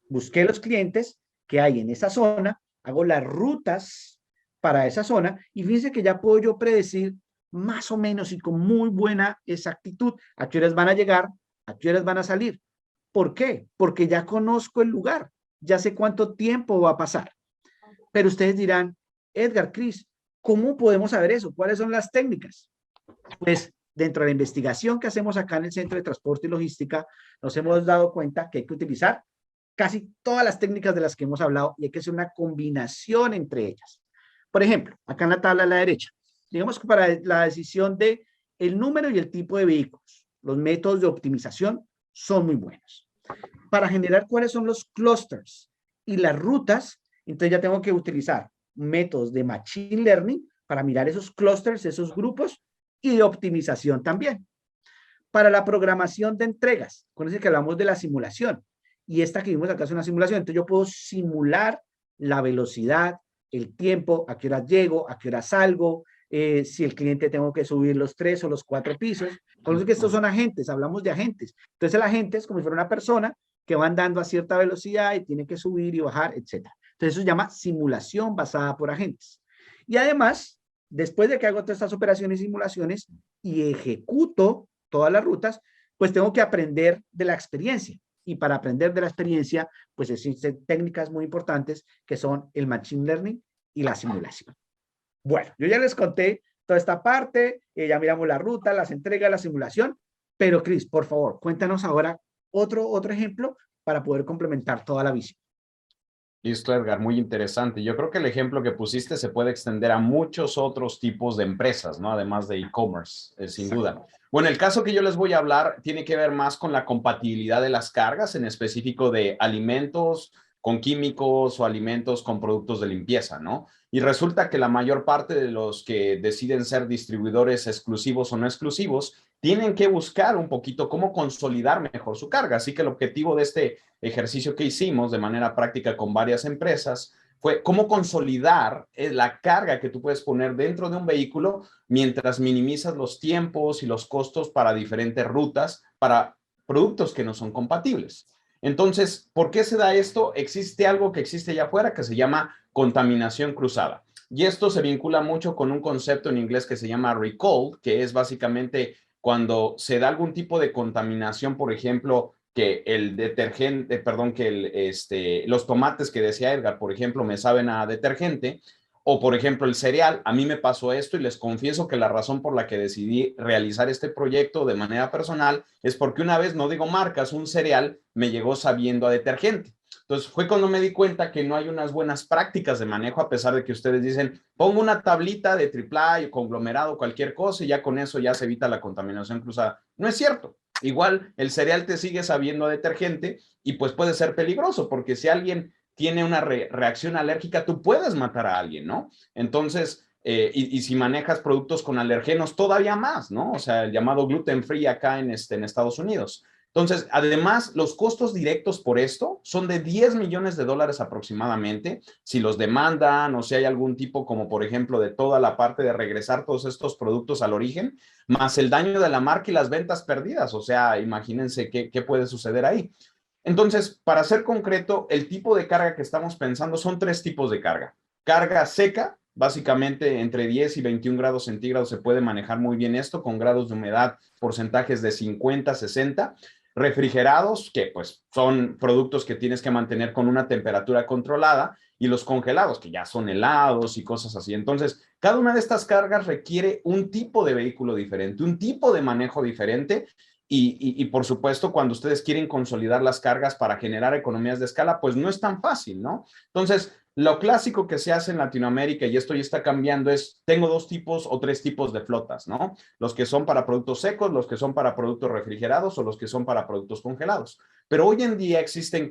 busqué los clientes que hay en esa zona, hago las rutas para esa zona y fíjense que ya puedo yo predecir más o menos y con muy buena exactitud a qué horas van a llegar, a qué horas van a salir. ¿Por qué? Porque ya conozco el lugar, ya sé cuánto tiempo va a pasar. Pero ustedes dirán, Edgar, Cris, ¿cómo podemos saber eso? ¿Cuáles son las técnicas? Pues dentro de la investigación que hacemos acá en el Centro de Transporte y Logística, nos hemos dado cuenta que hay que utilizar casi todas las técnicas de las que hemos hablado y hay que hacer una combinación entre ellas. Por ejemplo, acá en la tabla a la derecha, digamos que para la decisión de el número y el tipo de vehículos, los métodos de optimización son muy buenos. Para generar cuáles son los clusters y las rutas, entonces ya tengo que utilizar métodos de Machine Learning para mirar esos clusters, esos grupos, y de optimización también. Para la programación de entregas, con ese que hablamos de la simulación, y esta que vimos acá es una simulación, entonces yo puedo simular la velocidad, el tiempo, a qué hora llego, a qué hora salgo, si el cliente tengo que subir los 3 o los 4 pisos. Por eso que estos son agentes, hablamos de agentes. Entonces el agente es como si fuera una persona que va andando a cierta velocidad y tiene que subir y bajar, etc. Entonces eso se llama simulación basada por agentes. Y además, después de que hago todas estas operaciones y simulaciones y ejecuto todas las rutas, pues tengo que aprender de la experiencia. Y para aprender de la experiencia, pues existen técnicas muy importantes que son el Machine Learning y la simulación. Bueno, yo ya les conté toda esta parte, ya miramos la ruta, las entregas, la simulación, pero Cris, por favor, cuéntanos ahora otro ejemplo para poder complementar toda la visión. Listo, Edgar, muy interesante. Yo creo que el ejemplo que pusiste se puede extender a muchos otros tipos de empresas, ¿no? Además de e-commerce, sin duda. Bueno, el caso que yo les voy a hablar tiene que ver más con la compatibilidad de las cargas, en específico de alimentos con químicos o alimentos con productos de limpieza, ¿no? Y resulta que la mayor parte de los que deciden ser distribuidores exclusivos o no exclusivos tienen que buscar un poquito cómo consolidar mejor su carga. Así que el objetivo de este ejercicio que hicimos de manera práctica con varias empresas fue cómo consolidar la carga que tú puedes poner dentro de un vehículo mientras minimizas los tiempos y los costos para diferentes rutas, para productos que no son compatibles. Entonces, ¿por qué se da esto? Existe algo que existe allá afuera que se llama contaminación cruzada. Y esto se vincula mucho con un concepto en inglés que se llama recall, que es básicamente cuando se da algún tipo de contaminación, por ejemplo, que el detergente, perdón, que los tomates que decía Edgar, por ejemplo, me saben a detergente, o por ejemplo el cereal. A mí me pasó esto y les confieso que la razón por la que decidí realizar este proyecto de manera personal es porque una vez, no digo marcas, un cereal me llegó sabiendo a detergente. Entonces fue cuando me di cuenta que no hay unas buenas prácticas de manejo, a pesar de que ustedes dicen, pongo una tablita de AAA, conglomerado, cualquier cosa, y ya con eso ya se evita la contaminación cruzada. No es cierto. Igual el cereal te sigue sabiendo a detergente y pues puede ser peligroso, porque si alguien tiene una reacción alérgica, tú puedes matar a alguien, ¿no? Entonces, y si manejas productos con alergenos, todavía más, ¿no? O sea, el llamado gluten free acá en Estados Unidos. Entonces, además, los costos directos por esto son de $10 millones aproximadamente, si los demandan o si hay algún tipo, como por ejemplo, de toda la parte de regresar todos estos productos al origen, más el daño de la marca y las ventas perdidas. O sea, imagínense qué puede suceder ahí. Entonces, para ser concreto, el tipo de carga que estamos pensando son 3 tipos de carga. Carga seca, básicamente entre 10 y 21 grados centígrados se puede manejar muy bien esto, con grados de humedad, porcentajes de 50, 60. Refrigerados, que pues son productos que tienes que mantener con una temperatura controlada, y los congelados, que ya son helados y cosas así. Entonces, cada una de estas cargas requiere un tipo de vehículo diferente, un tipo de manejo diferente, y por supuesto, cuando ustedes quieren consolidar las cargas para generar economías de escala, pues no es tan fácil, ¿no? Entonces, lo clásico que se hace en Latinoamérica, y esto ya está cambiando, es tengo 2 tipos o 3 tipos de flotas, ¿no? Los que son para productos secos, los que son para productos refrigerados o los que son para productos congelados. Pero hoy en día existen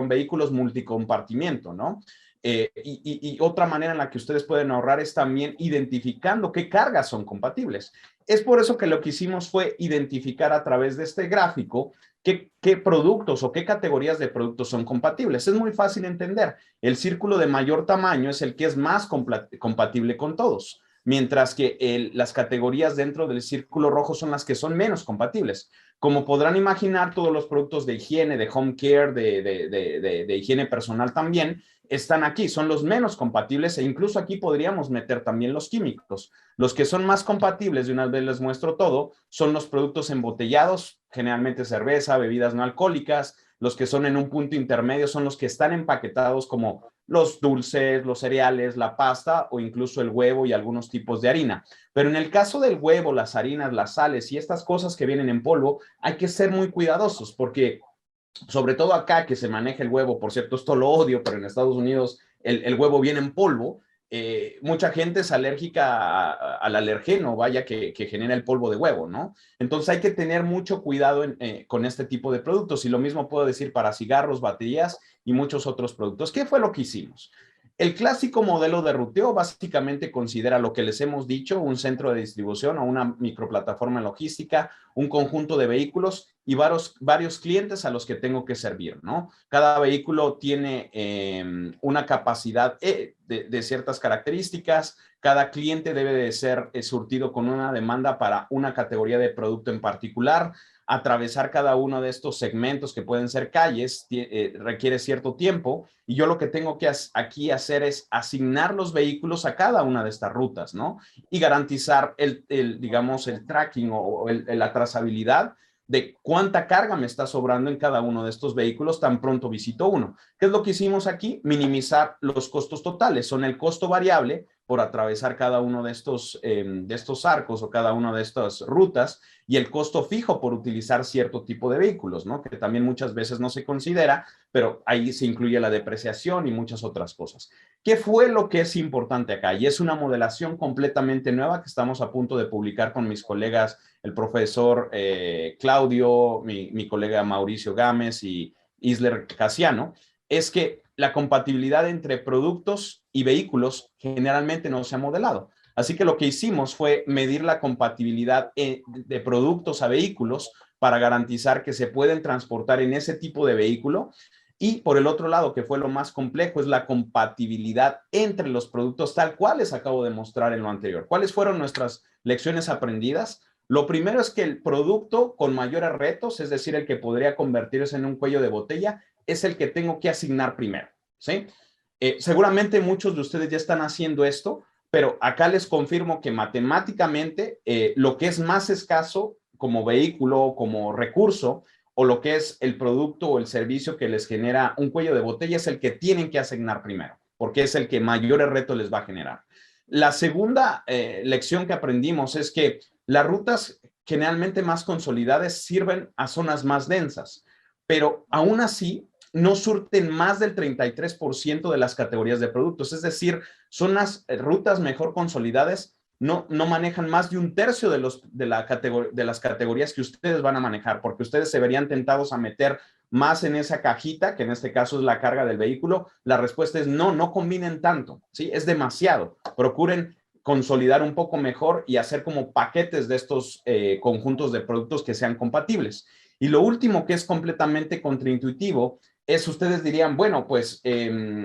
vehículos multicompartimiento, ¿no? Y otra manera en la que ustedes pueden ahorrar es también identificando qué cargas son compatibles. Es por eso que lo que hicimos fue identificar a través de este gráfico qué productos o qué categorías de productos son compatibles. Es muy fácil entender. El círculo de mayor tamaño es el que es más compatible con todos, mientras que las categorías dentro del círculo rojo son las que son menos compatibles. Como podrán imaginar, todos los productos de higiene, de home care, de higiene personal también, están aquí, son los menos compatibles, e incluso aquí podríamos meter también los químicos. Los que son más compatibles, de una vez les muestro todo, son los productos embotellados, generalmente cerveza, bebidas no alcohólicas. Los que son en un punto intermedio son los que están empaquetados, como los dulces, los cereales, la pasta o incluso el huevo y algunos tipos de harina. Pero en el caso del huevo, las harinas, las sales y estas cosas que vienen en polvo, hay que ser muy cuidadosos, porque sobre todo acá que se maneja el huevo, por cierto, esto lo odio, pero en Estados Unidos el huevo viene en polvo. Mucha gente es alérgica al alergeno, vaya, que genera el polvo de huevo, ¿no? Entonces hay que tener mucho cuidado con este tipo de productos, y lo mismo puedo decir para cigarros, baterías y muchos otros productos. ¿Qué fue lo que hicimos? El clásico modelo de ruteo básicamente considera lo que les hemos dicho: un centro de distribución o una microplataforma logística, un conjunto de vehículos y varios clientes a los que tengo que servir, ¿no? Cada vehículo tiene una capacidad de ciertas características. Cada cliente debe de ser surtido con una demanda para una categoría de producto en particular. Atravesar cada uno de estos segmentos, que pueden ser calles, requiere cierto tiempo, y yo lo que tengo que aquí hacer es asignar los vehículos a cada una de estas rutas, ¿no? Y garantizar digamos, el tracking o la trazabilidad de cuánta carga me está sobrando en cada uno de estos vehículos tan pronto visito uno. ¿Qué es lo que hicimos aquí? Minimizar los costos totales. Son el costo variable por atravesar cada uno de estos arcos o cada una de estas rutas, y el costo fijo por utilizar cierto tipo de vehículos, ¿no? Que también muchas veces no se considera, pero ahí se incluye la depreciación y muchas otras cosas. ¿Qué fue lo que es importante acá? Y es una modelación completamente nueva que estamos a punto de publicar con mis colegas, el profesor Claudio, mi colega Mauricio Gámez y Isler Casiano. Es que la compatibilidad entre productos y vehículos generalmente no se ha modelado. Así que lo que hicimos fue medir la compatibilidad de productos a vehículos para garantizar que se pueden transportar en ese tipo de vehículo. Y por el otro lado, que fue lo más complejo, es la compatibilidad entre los productos, tal cual les acabo de mostrar en lo anterior. ¿Cuáles fueron nuestras lecciones aprendidas? Lo primero es que el producto con mayores retos, es decir, el que podría convertirse en un cuello de botella, es el que tengo que asignar primero, ¿sí? Seguramente muchos de ustedes ya están haciendo esto, pero acá les confirmo que matemáticamente lo que es más escaso como vehículo, como recurso, o lo que es el producto o el servicio que les genera un cuello de botella, es el que tienen que asignar primero, porque es el que mayores retos les va a generar. La segunda lección que aprendimos es que las rutas generalmente más consolidadas sirven a zonas más densas, pero aún así no surten más del 33% de las categorías de productos. Es decir, son las rutas mejor consolidadas, no manejan más de un tercio de las categorías que ustedes van a manejar, porque ustedes se verían tentados a meter más en esa cajita, que en este caso es la carga del vehículo, la respuesta es no, no combinen tanto, ¿sí? Es demasiado. Procuren consolidar un poco mejor y hacer como paquetes de estos conjuntos de productos que sean compatibles. Y lo último que es completamente contraintuitivo es, ustedes dirían, bueno, pues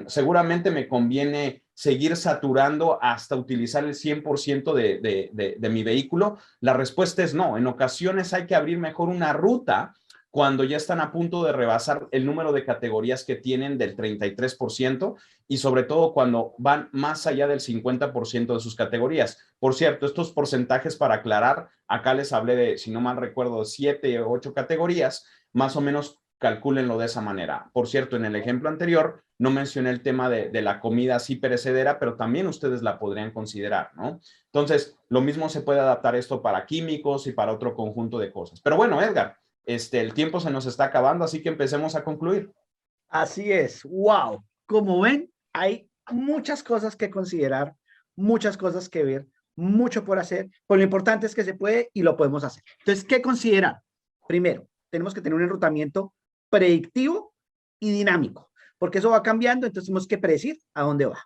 seguramente me conviene seguir saturando hasta utilizar el 100% de mi vehículo. La respuesta es no. En ocasiones hay que abrir mejor una ruta cuando ya están a punto de rebasar el número de categorías que tienen del 33% y sobre todo cuando van más allá del 50% de sus categorías. Por cierto, estos porcentajes, para aclarar, acá les hablé de, si no mal recuerdo, 7 o 8 categorías, más o menos calcúlenlo de esa manera. Por cierto, en el ejemplo anterior no mencioné el tema de la comida así perecedera, pero también ustedes la podrían considerar, ¿no? Entonces, lo mismo se puede adaptar esto para químicos y para otro conjunto de cosas. Pero bueno, Edgar, el tiempo se nos está acabando, así que empecemos a concluir. Así es, wow. Como ven, hay muchas cosas que considerar, muchas cosas que ver, mucho por hacer, pero lo importante es que se puede y lo podemos hacer. Entonces, ¿qué considerar? Primero, tenemos que tener un enrutamiento predictivo y dinámico, porque eso va cambiando, entonces tenemos que predecir a dónde va.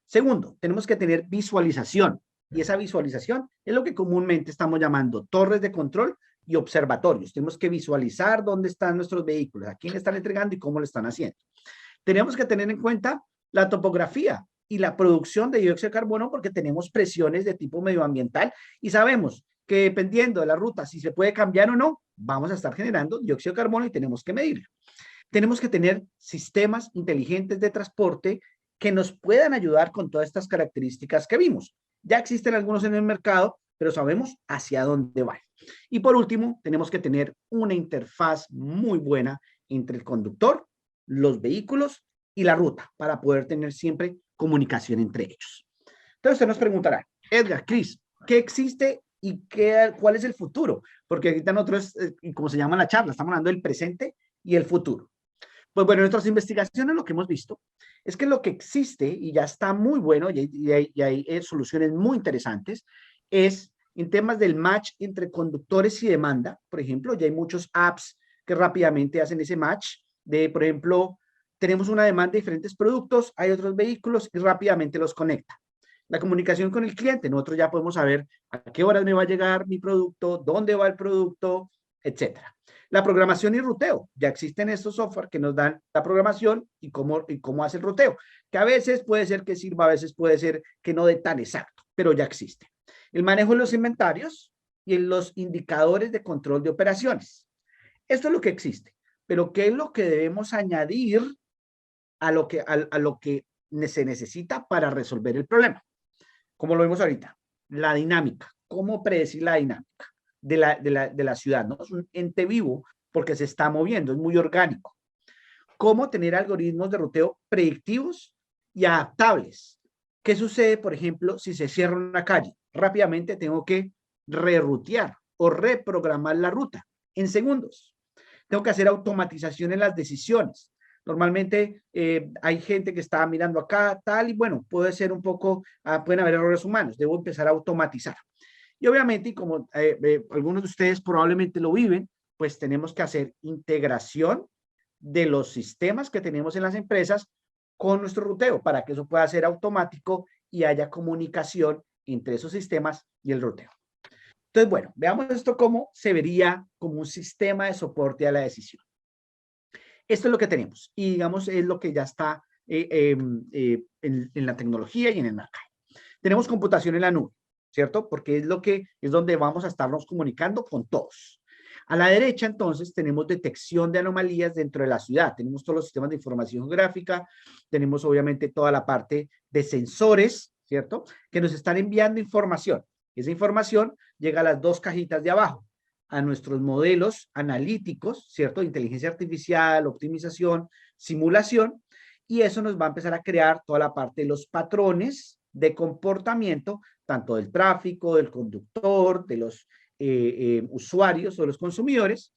Segundo, tenemos que tener visualización, y esa visualización es lo que comúnmente estamos llamando torres de control y observatorios. Tenemos que visualizar dónde están nuestros vehículos, a quién le están entregando y cómo lo están haciendo. Tenemos que tener en cuenta la topografía y la producción de dióxido de carbono, porque tenemos presiones de tipo medioambiental y sabemos que dependiendo de la ruta, si se puede cambiar o no, vamos a estar generando dióxido de carbono y tenemos que medirlo. Tenemos que tener sistemas inteligentes de transporte que nos puedan ayudar con todas estas características que vimos. Ya existen algunos en el mercado, pero sabemos hacia dónde van. Y por último, tenemos que tener una interfaz muy buena entre el conductor, los vehículos y la ruta para poder tener siempre comunicación entre ellos. Entonces usted nos preguntará, Edgar, Cris, ¿qué existe y cuál es el futuro? Porque ahorita nosotros, como se llama la charla, estamos hablando del presente y el futuro. Pues bueno, nuestras investigaciones lo que hemos visto es que lo que existe y ya está muy bueno y hay soluciones muy interesantes es en temas del match entre conductores y demanda. Por ejemplo, ya hay muchos apps que rápidamente hacen ese match de, por ejemplo, tenemos una demanda de diferentes productos, hay otros vehículos y rápidamente los conecta. La comunicación con el cliente, nosotros ya podemos saber a qué horas me va a llegar mi producto, dónde va el producto, etcétera. La programación y ruteo. Ya existen estos software que nos dan la programación y cómo hace el ruteo, que a veces puede ser que sirva, a veces puede ser que no de tan exacto, pero ya existe. El manejo de los inventarios y en los indicadores de control de operaciones. Esto es lo que existe, pero ¿qué es lo que debemos añadir a lo que se necesita para resolver el problema? Como lo vemos ahorita, la dinámica. ¿Cómo predecir la dinámica de la ciudad? ¿No? Es un ente vivo porque se está moviendo, es muy orgánico. ¿Cómo tener algoritmos de ruteo predictivos y adaptables? ¿Qué sucede, por ejemplo, si se cierra una calle? Rápidamente tengo que rerutear o reprogramar la ruta en segundos. Tengo que hacer automatización en las decisiones. Normalmente hay gente que está mirando acá, tal, y bueno, puede ser un poco, pueden haber errores humanos. Debo empezar a automatizar. Y obviamente, y como algunos de ustedes probablemente lo viven, pues tenemos que hacer integración de los sistemas que tenemos en las empresas con nuestro ruteo para que eso pueda ser automático y haya comunicación entre esos sistemas y el ruteo. Entonces, bueno, veamos esto cómo se vería como un sistema de soporte a la decisión. Esto es lo que tenemos y digamos es lo que ya está en la tecnología y en el mercado. Tenemos computación en la nube, ¿cierto? Porque es donde vamos a estarnos comunicando con todos. A la derecha, entonces, tenemos detección de anomalías dentro de la ciudad. Tenemos todos los sistemas de información geográfica, tenemos obviamente toda la parte de sensores, ¿cierto? Que nos están enviando información. Esa información llega a las dos cajitas de abajo, a nuestros modelos analíticos, ¿cierto? Inteligencia artificial, optimización, simulación, y eso nos va a empezar a crear toda la parte de los patrones de comportamiento, tanto del tráfico, del conductor, de los usuarios o los consumidores.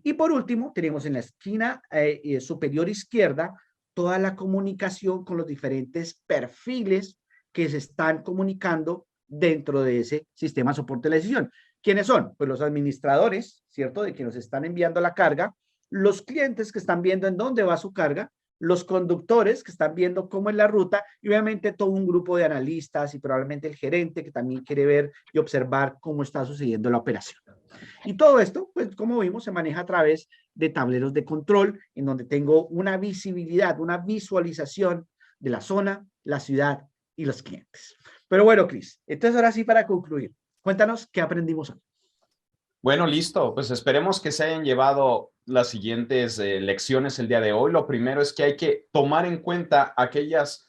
Y por último, tenemos en la esquina superior izquierda toda la comunicación con los diferentes perfiles que se están comunicando dentro de ese sistema de soporte de la decisión. ¿Quiénes son? Pues los administradores, ¿cierto? De que nos están enviando la carga, los clientes que están viendo en dónde va su carga, los conductores que están viendo cómo es la ruta y obviamente todo un grupo de analistas y probablemente el gerente que también quiere ver y observar cómo está sucediendo la operación. Y todo esto, pues como vimos, se maneja a través de tableros de control en donde tengo una visibilidad, una visualización de la zona, la ciudad y los clientes. Pero bueno, Cris, entonces ahora sí para concluir, cuéntanos qué aprendimos hoy. Bueno, listo. Pues esperemos que se hayan llevado las siguientes lecciones el día de hoy. Lo primero es que hay que tomar en cuenta aquellos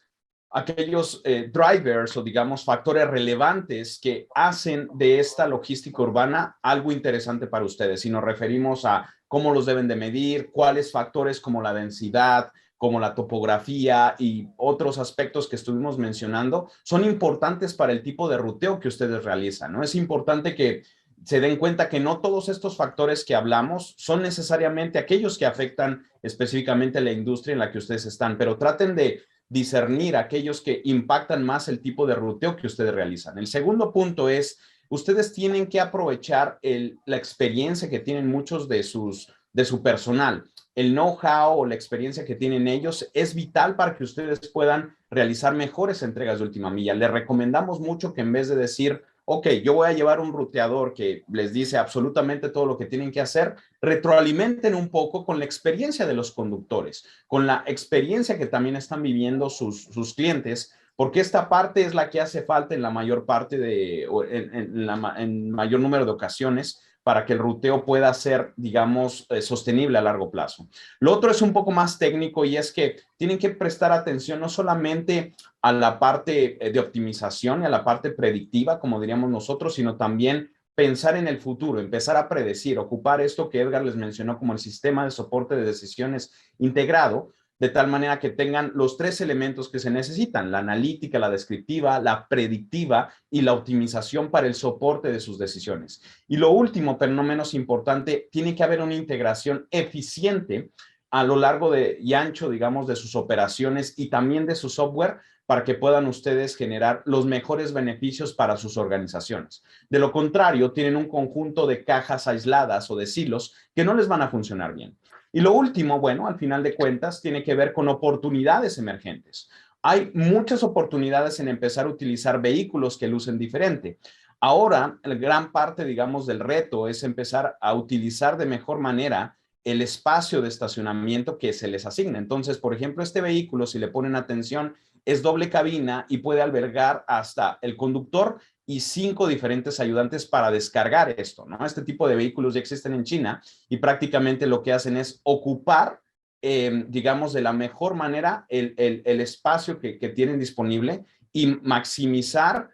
drivers o digamos factores relevantes que hacen de esta logística urbana algo interesante para ustedes. Si nos referimos a cómo los deben de medir, cuáles factores como la densidad, como la topografía y otros aspectos que estuvimos mencionando, son importantes para el tipo de ruteo que ustedes realizan, ¿no? Es importante que se den cuenta que no todos estos factores que hablamos son necesariamente aquellos que afectan específicamente la industria en la que ustedes están, pero traten de discernir aquellos que impactan más el tipo de ruteo que ustedes realizan. El segundo punto es, ustedes tienen que aprovechar la experiencia que tienen muchos de su personal. El know-how o la experiencia que tienen ellos es vital para que ustedes puedan realizar mejores entregas de última milla. Les recomendamos mucho que en vez de decir, ok, yo voy a llevar un ruteador que les dice absolutamente todo lo que tienen que hacer, retroalimenten un poco con la experiencia de los conductores, con la experiencia que también están viviendo sus clientes, porque esta parte es la que hace falta en la mayor parte en mayor número de ocasiones para que el ruteo pueda ser, digamos, sostenible a largo plazo. Lo otro es un poco más técnico y es que tienen que prestar atención no solamente a la parte de optimización y a la parte predictiva, como diríamos nosotros, sino también pensar en el futuro, empezar a predecir, ocupar esto que Edgar les mencionó como el sistema de soporte de decisiones integrado, de tal manera que tengan los tres elementos que se necesitan, la analítica, la descriptiva, la predictiva y la optimización para el soporte de sus decisiones. Y lo último, pero no menos importante, tiene que haber una integración eficiente a lo largo y ancho, digamos, de sus operaciones y también de su software para que puedan ustedes generar los mejores beneficios para sus organizaciones. De lo contrario, tienen un conjunto de cajas aisladas o de silos que no les van a funcionar bien. Y lo último, bueno, al final de cuentas, tiene que ver con oportunidades emergentes. Hay muchas oportunidades en empezar a utilizar vehículos que lucen diferente. Ahora, la gran parte, digamos, del reto es empezar a utilizar de mejor manera el espacio de estacionamiento que se les asigna. Entonces, por ejemplo, este vehículo, si le ponen atención, es doble cabina y puede albergar hasta el conductor y 5 diferentes ayudantes para descargar esto, ¿no? Este tipo de vehículos ya existen en China y prácticamente lo que hacen es ocupar, digamos, de la mejor manera el espacio que tienen disponible y minimizar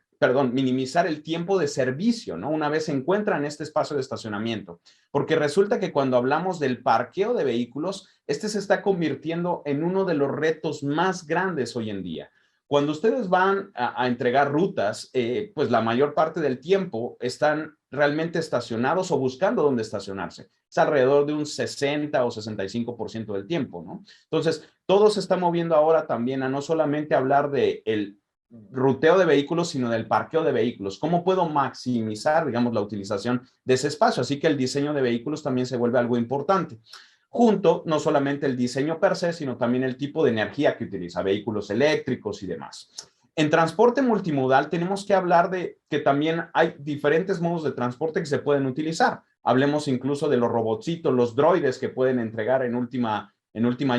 el tiempo de servicio, ¿no? Una vez se encuentran este espacio de estacionamiento. Porque resulta que cuando hablamos del parqueo de vehículos, este se está convirtiendo en uno de los retos más grandes hoy en día. Cuando ustedes van a entregar rutas, pues la mayor parte del tiempo están realmente estacionados o buscando dónde estacionarse. Es alrededor de un 60 o 65% del tiempo, ¿no? Entonces, todo se está moviendo ahora también a no solamente hablar de el ruteo de vehículos, sino del parqueo de vehículos. ¿Cómo puedo maximizar, digamos, la utilización de ese espacio? Así que el diseño de vehículos también se vuelve algo importante. Junto, no solamente el diseño per se, sino también el tipo de energía que utiliza, vehículos eléctricos y demás. En transporte multimodal tenemos que hablar de que también hay diferentes modos de transporte que se pueden utilizar. Hablemos incluso de los robotcitos, los droides que pueden entregar en última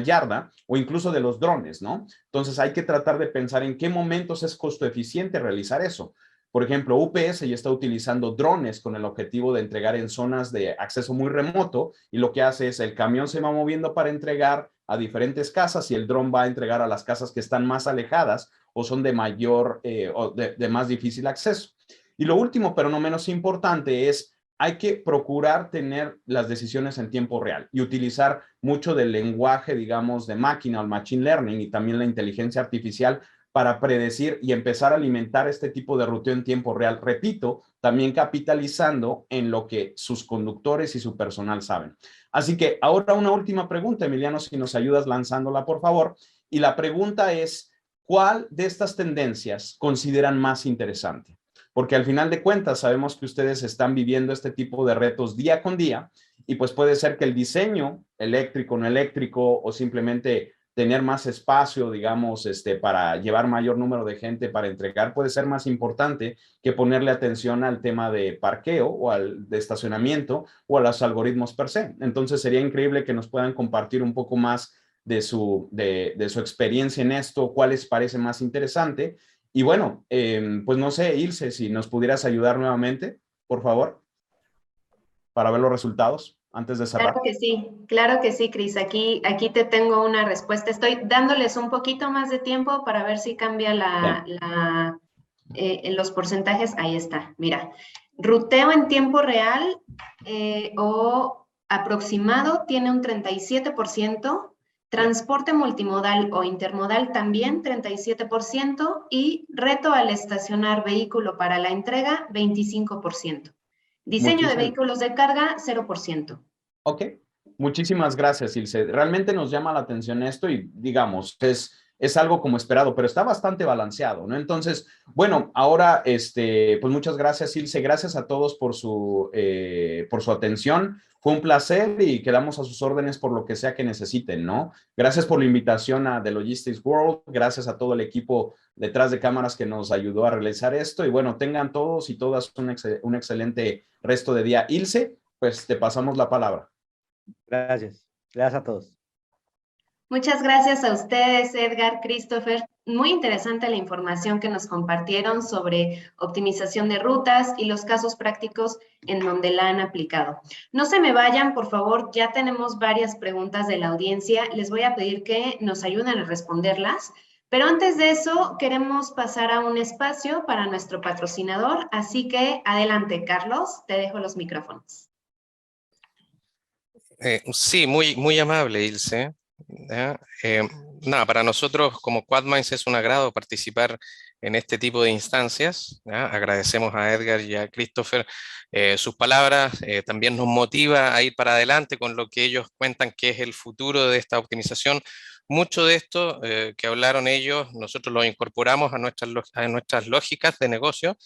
yarda o incluso de los drones, ¿no? Entonces hay que tratar de pensar en qué momentos es costo eficiente realizar eso. Por ejemplo, UPS ya está utilizando drones con el objetivo de entregar en zonas de acceso muy remoto y lo que hace es el camión se va moviendo para entregar a diferentes casas y el dron va a entregar a las casas que están más alejadas o son de mayor o de más difícil acceso. Y lo último, pero no menos importante, es hay que procurar tener las decisiones en tiempo real y utilizar mucho del lenguaje, digamos, de máquina o el machine learning y también la inteligencia artificial para predecir y empezar a alimentar este tipo de ruteo en tiempo real. Repito, también capitalizando en lo que sus conductores y su personal saben. Así que ahora una última pregunta, Emiliano, si nos ayudas lanzándola, por favor. Y la pregunta es, ¿cuál de estas tendencias consideran más interesante? porque al final de cuentas sabemos que ustedes están viviendo este tipo de retos día con día, y pues puede ser que el diseño eléctrico, no eléctrico, o simplemente tener más espacio, digamos, para llevar mayor número de gente para entregar, puede ser más importante que ponerle atención al tema de parqueo o de estacionamiento o a los algoritmos per se. Entonces sería increíble que nos puedan compartir un poco más de su experiencia en esto, cuál les parece más interesante. Y bueno, pues no sé, Ilse, si nos pudieras ayudar nuevamente, por favor, para ver los resultados antes de cerrar. Claro que sí, Cris. Aquí te tengo una respuesta. Estoy dándoles un poquito más de tiempo para ver si cambia los porcentajes. Ahí está, mira. Ruteo en tiempo real o aproximado tiene un 37%, transporte multimodal o intermodal también 37%, y reto al estacionar vehículo para la entrega 25%. Diseño de vehículos de carga, 0%. Ok, muchísimas gracias, Ilse. Realmente nos llama la atención esto y, digamos, es algo como esperado, pero está bastante balanceado, ¿no? Entonces, bueno, ahora, pues muchas gracias, Ilse. Gracias a todos por su atención. Fue un placer y quedamos a sus órdenes por lo que sea que necesiten, ¿no? Gracias por la invitación a The Logistics World. Gracias a todo el equipo detrás de cámaras que nos ayudó a realizar esto. Y bueno, tengan todos y todas un excelente resto de día. Ilse, pues te pasamos la palabra. Gracias. Gracias a todos. Muchas gracias a ustedes, Edgar, Christopher. Muy interesante la información que nos compartieron sobre optimización de rutas y los casos prácticos en donde la han aplicado. No se me vayan, por favor, ya tenemos varias preguntas de la audiencia. Les voy a pedir que nos ayuden a responderlas. Pero antes de eso, queremos pasar a un espacio para nuestro patrocinador. Así que adelante, Carlos, te dejo los micrófonos. Sí, muy amable, Ilse. Nada, para nosotros como QuadMinds es un agrado participar en este tipo de instancias. Agradecemos a Edgar y a Christopher sus palabras. También nos motiva a ir para adelante con lo que ellos cuentan que es el futuro de esta optimización. Mucho de esto que hablaron ellos, nosotros lo incorporamos a nuestras lógicas de negocio,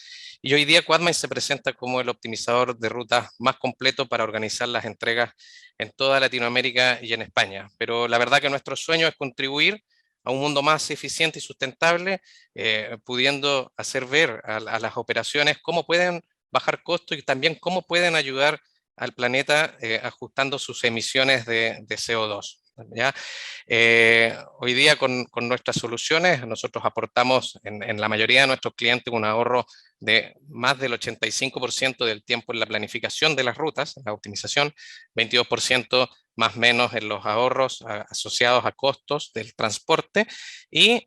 y hoy día QuadMinds se presenta como el optimizador de rutas más completo para organizar las entregas en toda Latinoamérica y en España. Pero la verdad que nuestro sueño es contribuir a un mundo más eficiente y sustentable, pudiendo hacer ver a las operaciones cómo pueden bajar costos y también cómo pueden ayudar al planeta ajustando sus emisiones de CO2. ¿Ya? Hoy día con nuestras soluciones nosotros aportamos en la mayoría de nuestros clientes un ahorro de más del 85% del tiempo en la planificación de las rutas, la optimización, 22% más o menos en los ahorros asociados a costos del transporte, y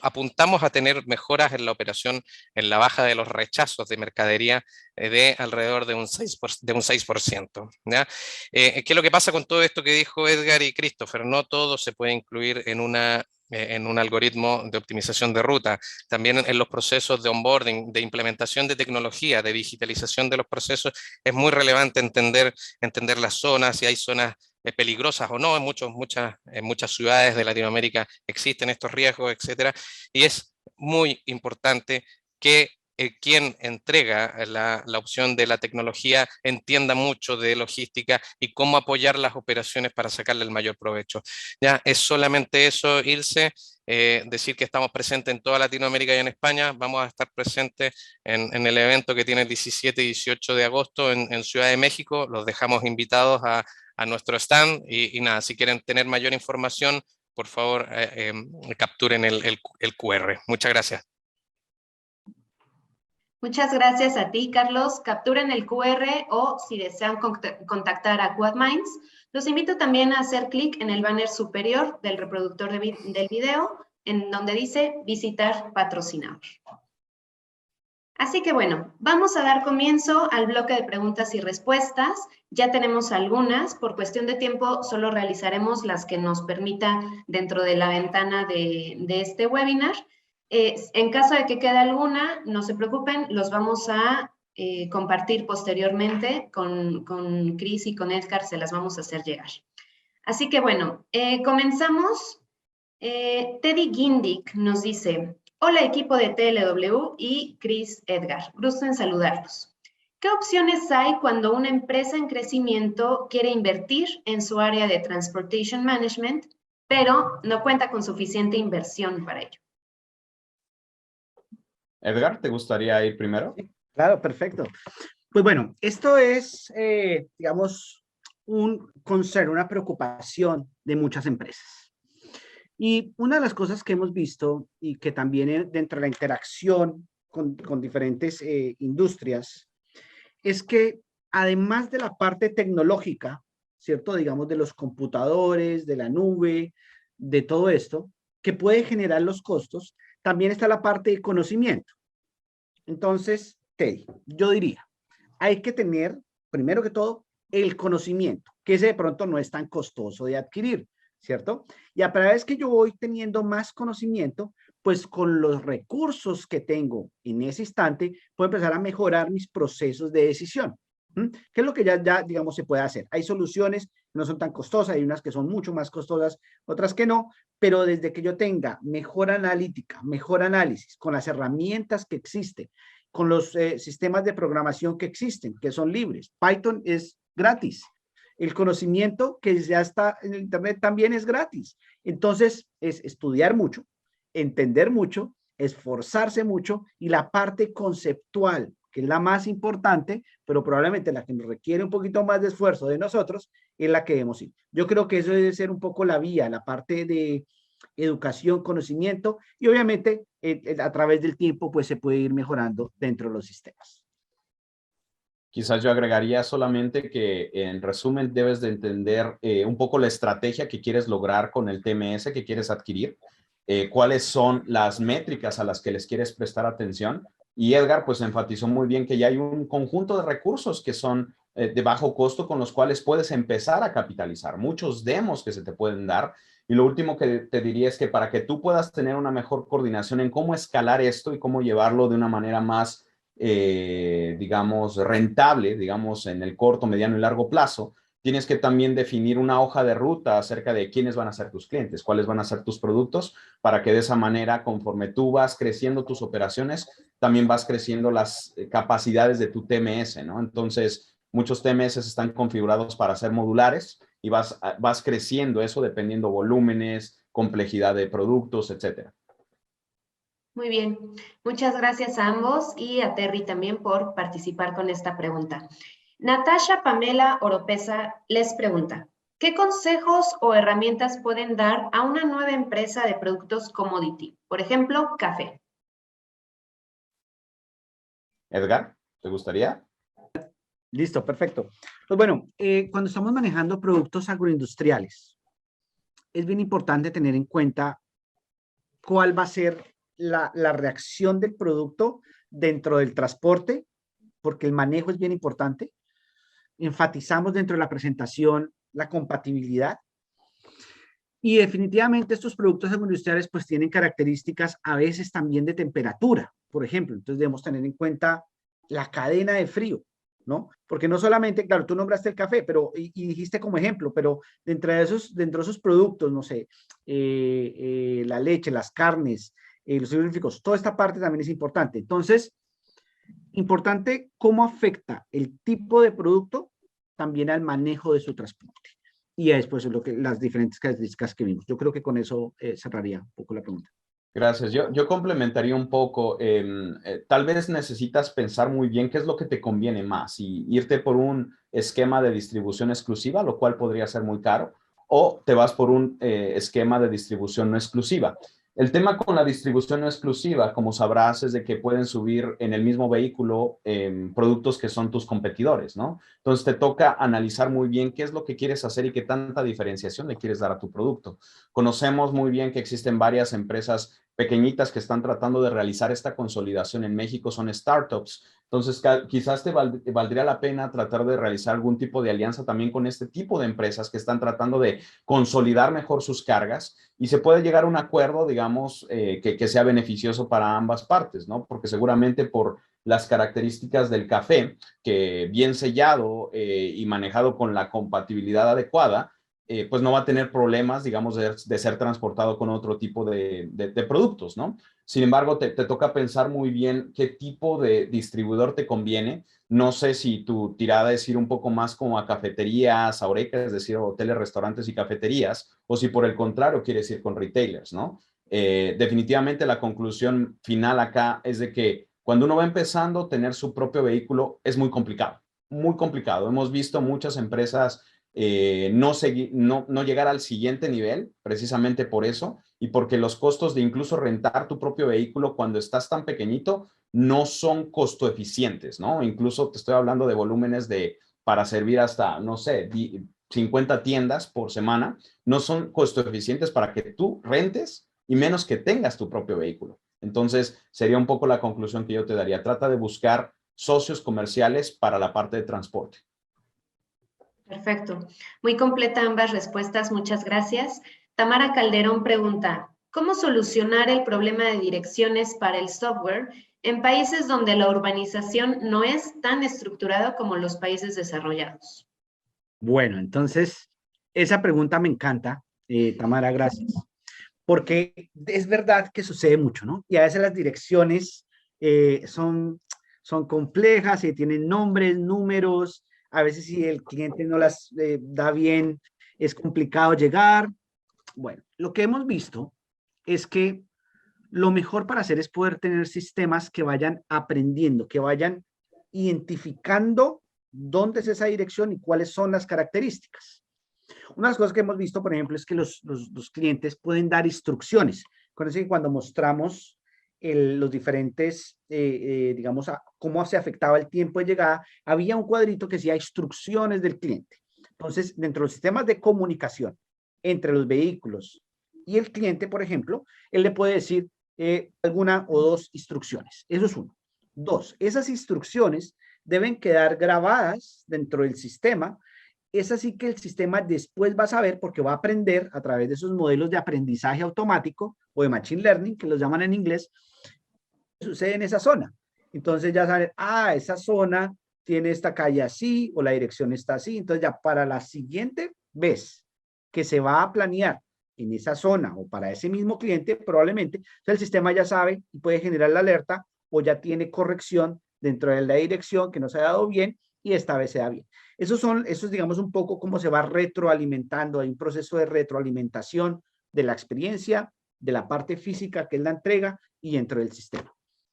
apuntamos a tener mejoras en la operación, en la baja de los rechazos de mercadería de alrededor de un 6%. ¿Ya? ¿Qué es lo que pasa con todo esto que dijo Edgar y Christopher? No todo se puede incluir en un algoritmo de optimización de ruta. También en los procesos de onboarding, de implementación de tecnología, de digitalización de los procesos, es muy relevante entender las zonas, si hay zonas peligrosas o no. En muchas ciudades de Latinoamérica existen estos riesgos, etcétera, y es muy importante que quien entrega la opción de la tecnología entienda mucho de logística y cómo apoyar las operaciones para sacarle el mayor provecho. Ya es solamente eso, Ilse. Decir que estamos presentes en toda Latinoamérica y en España. Vamos a estar presentes en el evento que tiene el 17 y 18 de agosto en Ciudad de México. Los dejamos invitados a nuestro stand y nada, si quieren tener mayor información, por favor, capturen el QR. Muchas gracias. Muchas gracias a ti, Carlos. Capturen el QR o si desean contactar a QuadMinds, los invito también a hacer clic en el banner superior del reproductor del video, en donde dice visitar patrocinador. Así que bueno, vamos a dar comienzo al bloque de preguntas y respuestas. Ya tenemos algunas. Por cuestión de tiempo, solo realizaremos las que nos permita dentro de la ventana de este webinar. En caso de que quede alguna, no se preocupen, los vamos a compartir posteriormente con Chris y con Edgar, se las vamos a hacer llegar. Así que bueno, comenzamos. Teddy Gindick nos dice, Hola equipo de TLW y Chris Edgar, gusto en saludarlos. ¿Qué opciones hay cuando una empresa en crecimiento quiere invertir en su área de Transportation Management, pero no cuenta con suficiente inversión para ello? Edgar, ¿te gustaría ir primero? Sí, claro, perfecto. Pues bueno, esto es, digamos, un concern, una preocupación de muchas empresas. Y una de las cosas que hemos visto y que también dentro de la interacción con diferentes industrias es que además de la parte tecnológica, ¿cierto? Digamos, de los computadores, de la nube, de todo esto, que puede generar los costos, también está la parte de conocimiento. Entonces, Teddy, yo diría, hay que tener, primero que todo, el conocimiento, que ese de pronto no es tan costoso de adquirir, ¿cierto? Y a través que yo voy teniendo más conocimiento, pues con los recursos que tengo en ese instante, puedo empezar a mejorar mis procesos de decisión. ¿Qué es lo que ya, digamos, se puede hacer? Hay soluciones que no son tan costosas, hay unas que son mucho más costosas, otras que no, pero desde que yo tenga mejor analítica, mejor análisis, con las herramientas que existen, con los sistemas de programación que existen, que son libres. Python es gratis. El conocimiento que ya está en el Internet también es gratis. Entonces, es estudiar mucho, entender mucho, esforzarse mucho y la parte conceptual, que es la más importante, pero probablemente la que nos requiere un poquito más de esfuerzo de nosotros, es la que debemos ir. Yo creo que eso debe ser un poco la vía, la parte de educación, conocimiento y obviamente a través del tiempo pues se puede ir mejorando dentro de los sistemas. Quizás yo agregaría solamente que en resumen debes de entender un poco la estrategia que quieres lograr con el TMS que quieres adquirir, cuáles son las métricas a las que les quieres prestar atención. Y Edgar pues enfatizó muy bien que ya hay un conjunto de recursos que son de bajo costo con los cuales puedes empezar a capitalizar, muchos demos que se te pueden dar. Y lo último que te diría es que para que tú puedas tener una mejor coordinación en cómo escalar esto y cómo llevarlo de una manera más digamos, rentable, digamos, en el corto, mediano y largo plazo, tienes que también definir una hoja de ruta acerca de quiénes van a ser tus clientes, cuáles van a ser tus productos, para que de esa manera, conforme tú vas creciendo tus operaciones, también vas creciendo las capacidades de tu TMS, ¿no? Entonces, muchos TMS están configurados para ser modulares y vas creciendo eso dependiendo volúmenes, complejidad de productos, etcétera. Muy bien, muchas gracias a ambos y a Terry también por participar con esta pregunta. Natasha Pamela Oropesa les pregunta, ¿qué consejos o herramientas pueden dar a una nueva empresa de productos commodity? Por ejemplo, café. Edgar, ¿te gustaría? Listo, perfecto. Pues bueno, cuando estamos manejando productos agroindustriales, es bien importante tener en cuenta cuál va a ser la reacción del producto dentro del transporte, porque el manejo es bien importante. Enfatizamos dentro de la presentación la compatibilidad. Y definitivamente estos productos agroindustriales pues tienen características a veces también de temperatura, por ejemplo. Entonces debemos tener en cuenta la cadena de frío, ¿no? Porque no solamente, claro, tú nombraste el café, pero, y dijiste como ejemplo, pero dentro de esos productos, no sé, la leche, las carnes, los frigoríficos, toda esta parte también es importante. Entonces, importante cómo afecta el tipo de producto también al manejo de su transporte. Y después las diferentes características que vimos. Yo creo que con eso cerraría un poco la pregunta. Gracias. Yo complementaría un poco. Tal vez necesitas pensar muy bien qué es lo que te conviene más y irte por un esquema de distribución exclusiva, lo cual podría ser muy caro, o te vas por un esquema de distribución no exclusiva. El tema con la distribución no exclusiva, como sabrás, es de que pueden subir en el mismo vehículo productos que son tus competidores, ¿no? Entonces te toca analizar muy bien qué es lo que quieres hacer y qué tanta diferenciación le quieres dar a tu producto. Conocemos muy bien que existen varias empresas pequeñitas que están tratando de realizar esta consolidación en México, son startups. Entonces, quizás te valdría la pena tratar de realizar algún tipo de alianza también con este tipo de empresas que están tratando de consolidar mejor sus cargas y se puede llegar a un acuerdo, digamos, que sea beneficioso para ambas partes, ¿no? Porque seguramente por las características del café, que bien sellado y manejado con la compatibilidad adecuada, pues no va a tener problemas, digamos, de ser transportado con otro tipo de productos, ¿no? Sin embargo, te toca pensar muy bien qué tipo de distribuidor te conviene. No sé si tu tirada es ir un poco más como a cafeterías, a Horeca, es decir, hoteles, restaurantes y cafeterías, o si por el contrario quieres ir con retailers, ¿no? Definitivamente la conclusión final acá es de que cuando uno va empezando, tener su propio vehículo es muy complicado, muy complicado. Hemos visto muchas empresas no llegar al siguiente nivel, precisamente por eso, y porque los costos de incluso rentar tu propio vehículo cuando estás tan pequeñito no son costo eficientes, ¿no? Incluso te estoy hablando de volúmenes para servir hasta, no sé, 50 tiendas por semana, no son costo eficientes para que tú rentes y menos que tengas tu propio vehículo. Entonces, sería un poco la conclusión que yo te daría. Trata de buscar socios comerciales para la parte de transporte. Perfecto. Muy completa ambas respuestas, muchas gracias. Tamara Calderón pregunta, ¿cómo solucionar el problema de direcciones para el software en países donde la urbanización no es tan estructurada como los países desarrollados? Bueno, entonces, esa pregunta me encanta, Tamara, gracias. Porque es verdad que sucede mucho, ¿no? Y a veces las direcciones son complejas y tienen nombres, números, a veces si el cliente no las da bien, es complicado llegar. Bueno, lo que hemos visto es que lo mejor para hacer es poder tener sistemas que vayan aprendiendo, que vayan identificando dónde es esa dirección y cuáles son las características. Una de las cosas que hemos visto, por ejemplo, es que los clientes pueden dar instrucciones. Con eso que cuando mostramos los diferentes, digamos, cómo se afectaba el tiempo de llegada, había un cuadrito que decía instrucciones del cliente. Entonces, dentro de los sistemas de comunicación entre los vehículos y el cliente, por ejemplo, él le puede decir alguna o dos instrucciones. Eso es uno. Dos, esas instrucciones deben quedar grabadas dentro del sistema. Es así que el sistema después va a saber, porque va a aprender a través de sus modelos de aprendizaje automático o de machine learning, que los llaman en inglés, qué sucede en esa zona. Entonces ya saben, esa zona tiene esta calle así o la dirección está así. Entonces ya para la siguiente vez que se va a planear en esa zona o para ese mismo cliente, probablemente, el sistema ya sabe y puede generar la alerta o ya tiene corrección dentro de la dirección que no se ha dado bien y esta vez se da bien. Eso es, digamos, un poco cómo se va retroalimentando. Hay un proceso de retroalimentación de la experiencia, de la parte física que es la entrega y dentro del sistema.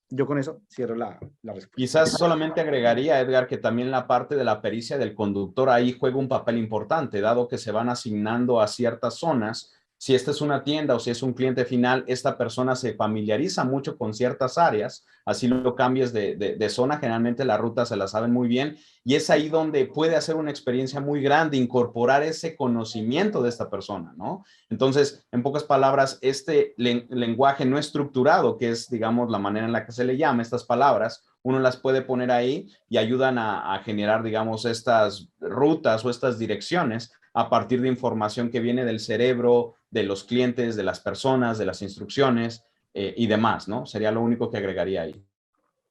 Yo con eso cierro la respuesta. Quizás solamente agregaría, Edgar, que también la parte de la pericia del conductor ahí juega un papel importante, dado que se van asignando a ciertas zonas. Si esta es una tienda o si es un cliente final, esta persona se familiariza mucho con ciertas áreas, así lo cambies de zona, generalmente las rutas se las saben muy bien, y es ahí donde puede hacer una experiencia muy grande, incorporar ese conocimiento de esta persona, ¿no? Entonces, en pocas palabras, este lenguaje no estructurado, que es, digamos, la manera en la que se le llama estas palabras, uno las puede poner ahí y ayudan a generar, digamos, estas rutas o estas direcciones a partir de información que viene del cerebro, de los clientes, de las personas, de las instrucciones y demás, ¿no? Sería lo único que agregaría ahí.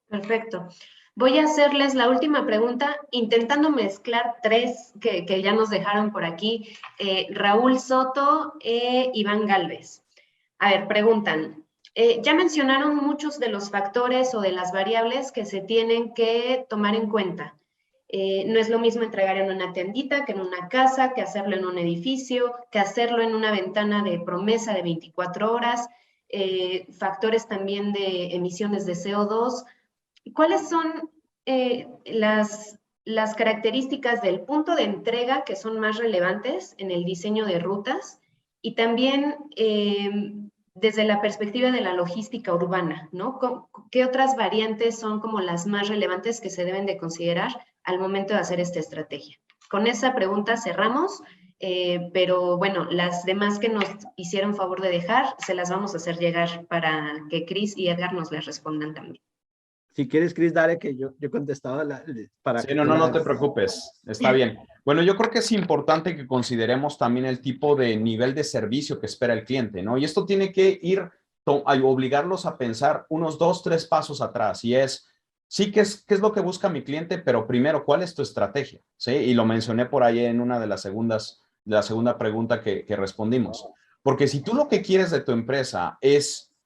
Perfecto. Voy a hacerles la última pregunta, intentando mezclar tres que ya nos dejaron por aquí. Raúl Soto, Iván Galvez. A ver, preguntan, ya mencionaron muchos de los factores o de las variables que se tienen que tomar en cuenta. No es lo mismo entregar en una tiendita que en una casa, que hacerlo en un edificio, que hacerlo en una ventana de promesa de 24 horas, factores también de emisiones de CO2. ¿Cuáles son las características del punto de entrega que son más relevantes en el diseño de rutas? Y también desde la perspectiva de la logística urbana, ¿no? ¿Qué otras variantes son como las más relevantes que se deben de considerar al momento de hacer esta estrategia? Con esa pregunta cerramos, pero bueno, las demás que nos hicieron favor de dejar, se las vamos a hacer llegar para que Cris y Edgar nos las respondan también. Si quieres, Cris, dale que yo contestaba para sí, que no te preocupes, está bien. Bueno, yo creo que es importante que consideremos también el tipo de nivel de servicio que espera el cliente, ¿no? Y esto tiene que ir a obligarlos a pensar unos 2, 3 pasos atrás, y es, sí, ¿qué es lo que busca mi cliente? Pero primero, ¿cuál es tu estrategia? ¿Sí? Y lo mencioné por ahí en una de las segundas la segunda pregunta que respondimos. Porque si tú lo que quieres de tu empresa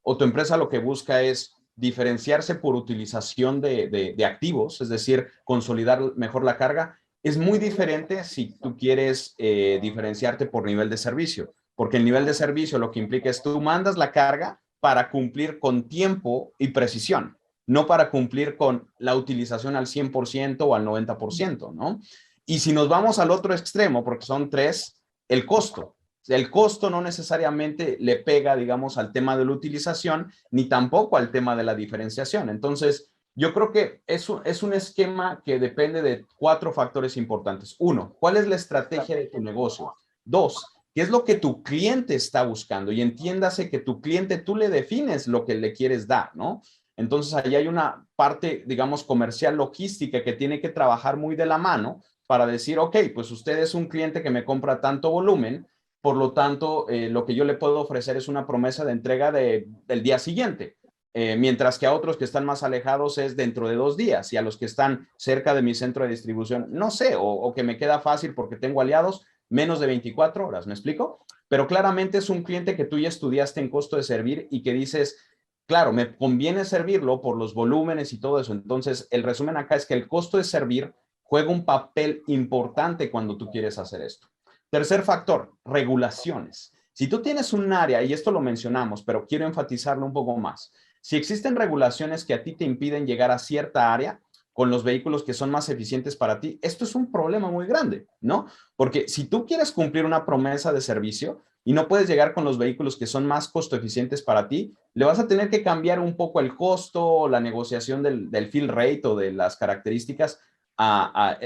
o tu empresa lo que busca es diferenciarse por utilización de activos, es decir, consolidar mejor la carga, es muy diferente si tú quieres diferenciarte por nivel de servicio, porque el nivel de servicio lo que implica es tú mandas la carga para cumplir con tiempo y precisión, no para cumplir con la utilización al 100% o al 90%, ¿no? Y si nos vamos al otro extremo, porque son tres, el costo. El costo no necesariamente le pega, digamos, al tema de la utilización, ni tampoco al tema de la diferenciación. Entonces, yo creo que es un esquema que depende de 4 factores importantes. 1, ¿cuál es la estrategia de tu negocio? 2, ¿qué es lo que tu cliente está buscando? Y entiéndase que tu cliente, tú le defines lo que le quieres dar, ¿no? Entonces, ahí hay una parte, digamos, comercial, logística, que tiene que trabajar muy de la mano para decir, ok, pues usted es un cliente que me compra tanto volumen, por lo tanto, lo que yo le puedo ofrecer es una promesa de entrega del día siguiente, mientras que a otros que están más alejados es dentro de 2 días, y a los que están cerca de mi centro de distribución, no sé, o que me queda fácil porque tengo aliados, menos de 24 horas, ¿me explico? Pero claramente es un cliente que tú ya estudiaste en costo de servir y que dices, claro, me conviene servirlo por los volúmenes y todo eso. Entonces, el resumen acá es que el costo de servir juega un papel importante cuando tú quieres hacer esto. Tercer factor, regulaciones. Si tú tienes un área, y esto lo mencionamos, pero quiero enfatizarlo un poco más. Si existen regulaciones que a ti te impiden llegar a cierta área con los vehículos que son más eficientes para ti, esto es un problema muy grande, ¿no? Porque si tú quieres cumplir una promesa de servicio y no puedes llegar con los vehículos que son más costo eficientes para ti, le vas a tener que cambiar un poco el costo, la negociación del fill rate o de las características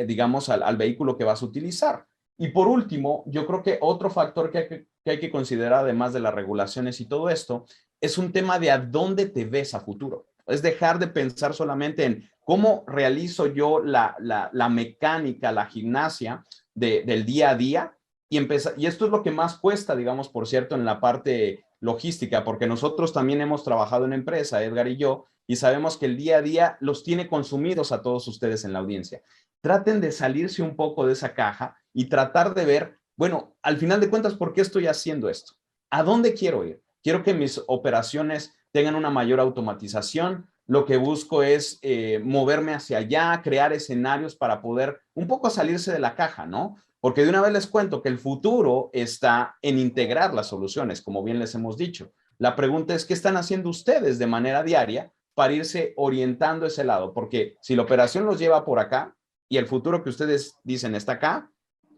digamos, al vehículo que vas a utilizar. Y por último, yo creo que otro factor que hay que considerar, además de las regulaciones y todo esto, es un tema de a dónde te ves a futuro. Es dejar de pensar solamente en cómo realizo yo la mecánica, la gimnasia del día a día, y esto es lo que más cuesta, digamos, por cierto, en la parte logística, porque nosotros también hemos trabajado en empresa, Edgar y yo, y sabemos que el día a día los tiene consumidos a todos ustedes en la audiencia. Traten de salirse un poco de esa caja y tratar de ver, bueno, al final de cuentas, ¿por qué estoy haciendo esto? ¿A dónde quiero ir? Quiero que mis operaciones tengan una mayor automatización. Lo que busco es moverme hacia allá, crear escenarios para poder un poco salirse de la caja, ¿no? Porque de una vez les cuento que el futuro está en integrar las soluciones, como bien les hemos dicho. La pregunta es, ¿qué están haciendo ustedes de manera diaria para irse orientando ese lado? Porque si la operación los lleva por acá y el futuro que ustedes dicen está acá,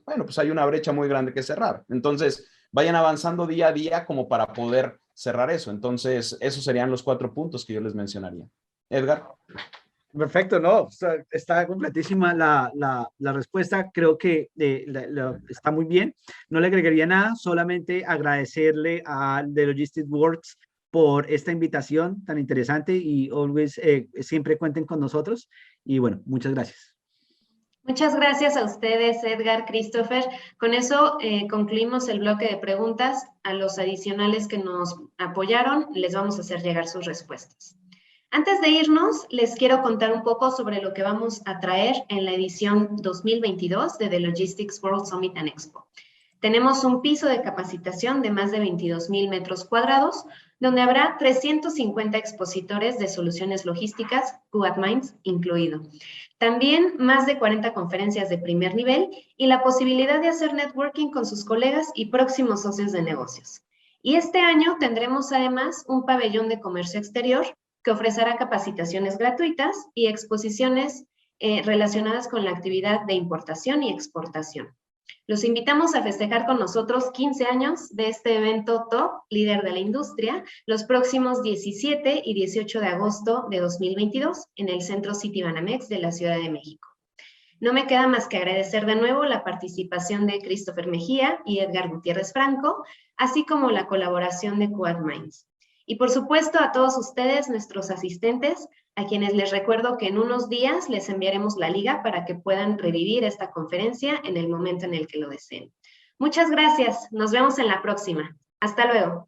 bueno, pues hay una brecha muy grande que cerrar. Entonces, vayan avanzando día a día como para poder cerrar eso. Entonces, esos serían los 4 puntos que yo les mencionaría. Edgar. Perfecto, no, está completísima la respuesta, creo que está muy bien, no le agregaría nada, solamente agradecerle a The Logistics Works por esta invitación tan interesante y always, siempre cuenten con nosotros y bueno, muchas gracias. Muchas gracias a ustedes, Edgar, Christopher. Con eso concluimos el bloque de preguntas. A los adicionales que nos apoyaron, les vamos a hacer llegar sus respuestas. Antes de irnos, les quiero contar un poco sobre lo que vamos a traer en la edición 2022 de The Logistics World Summit and Expo. Tenemos un piso de capacitación de más de 22,000 metros cuadrados, donde habrá 350 expositores de soluciones logísticas, QuadMinds incluido. También más de 40 conferencias de primer nivel y la posibilidad de hacer networking con sus colegas y próximos socios de negocios. Y este año tendremos además un pabellón de comercio exterior que ofrecerá capacitaciones gratuitas y exposiciones relacionadas con la actividad de importación y exportación. Los invitamos a festejar con nosotros 15 años de este evento top, líder de la industria, los próximos 17 y 18 de agosto de 2022 en el Centro Citibanamex de la Ciudad de México. No me queda más que agradecer de nuevo la participación de Christopher Mejía y Edgar Gutiérrez Franco, así como la colaboración de QuadMinds. Y por supuesto a todos ustedes, nuestros asistentes, a quienes les recuerdo que en unos días les enviaremos la liga para que puedan revivir esta conferencia en el momento en el que lo deseen. Muchas gracias, nos vemos en la próxima. Hasta luego.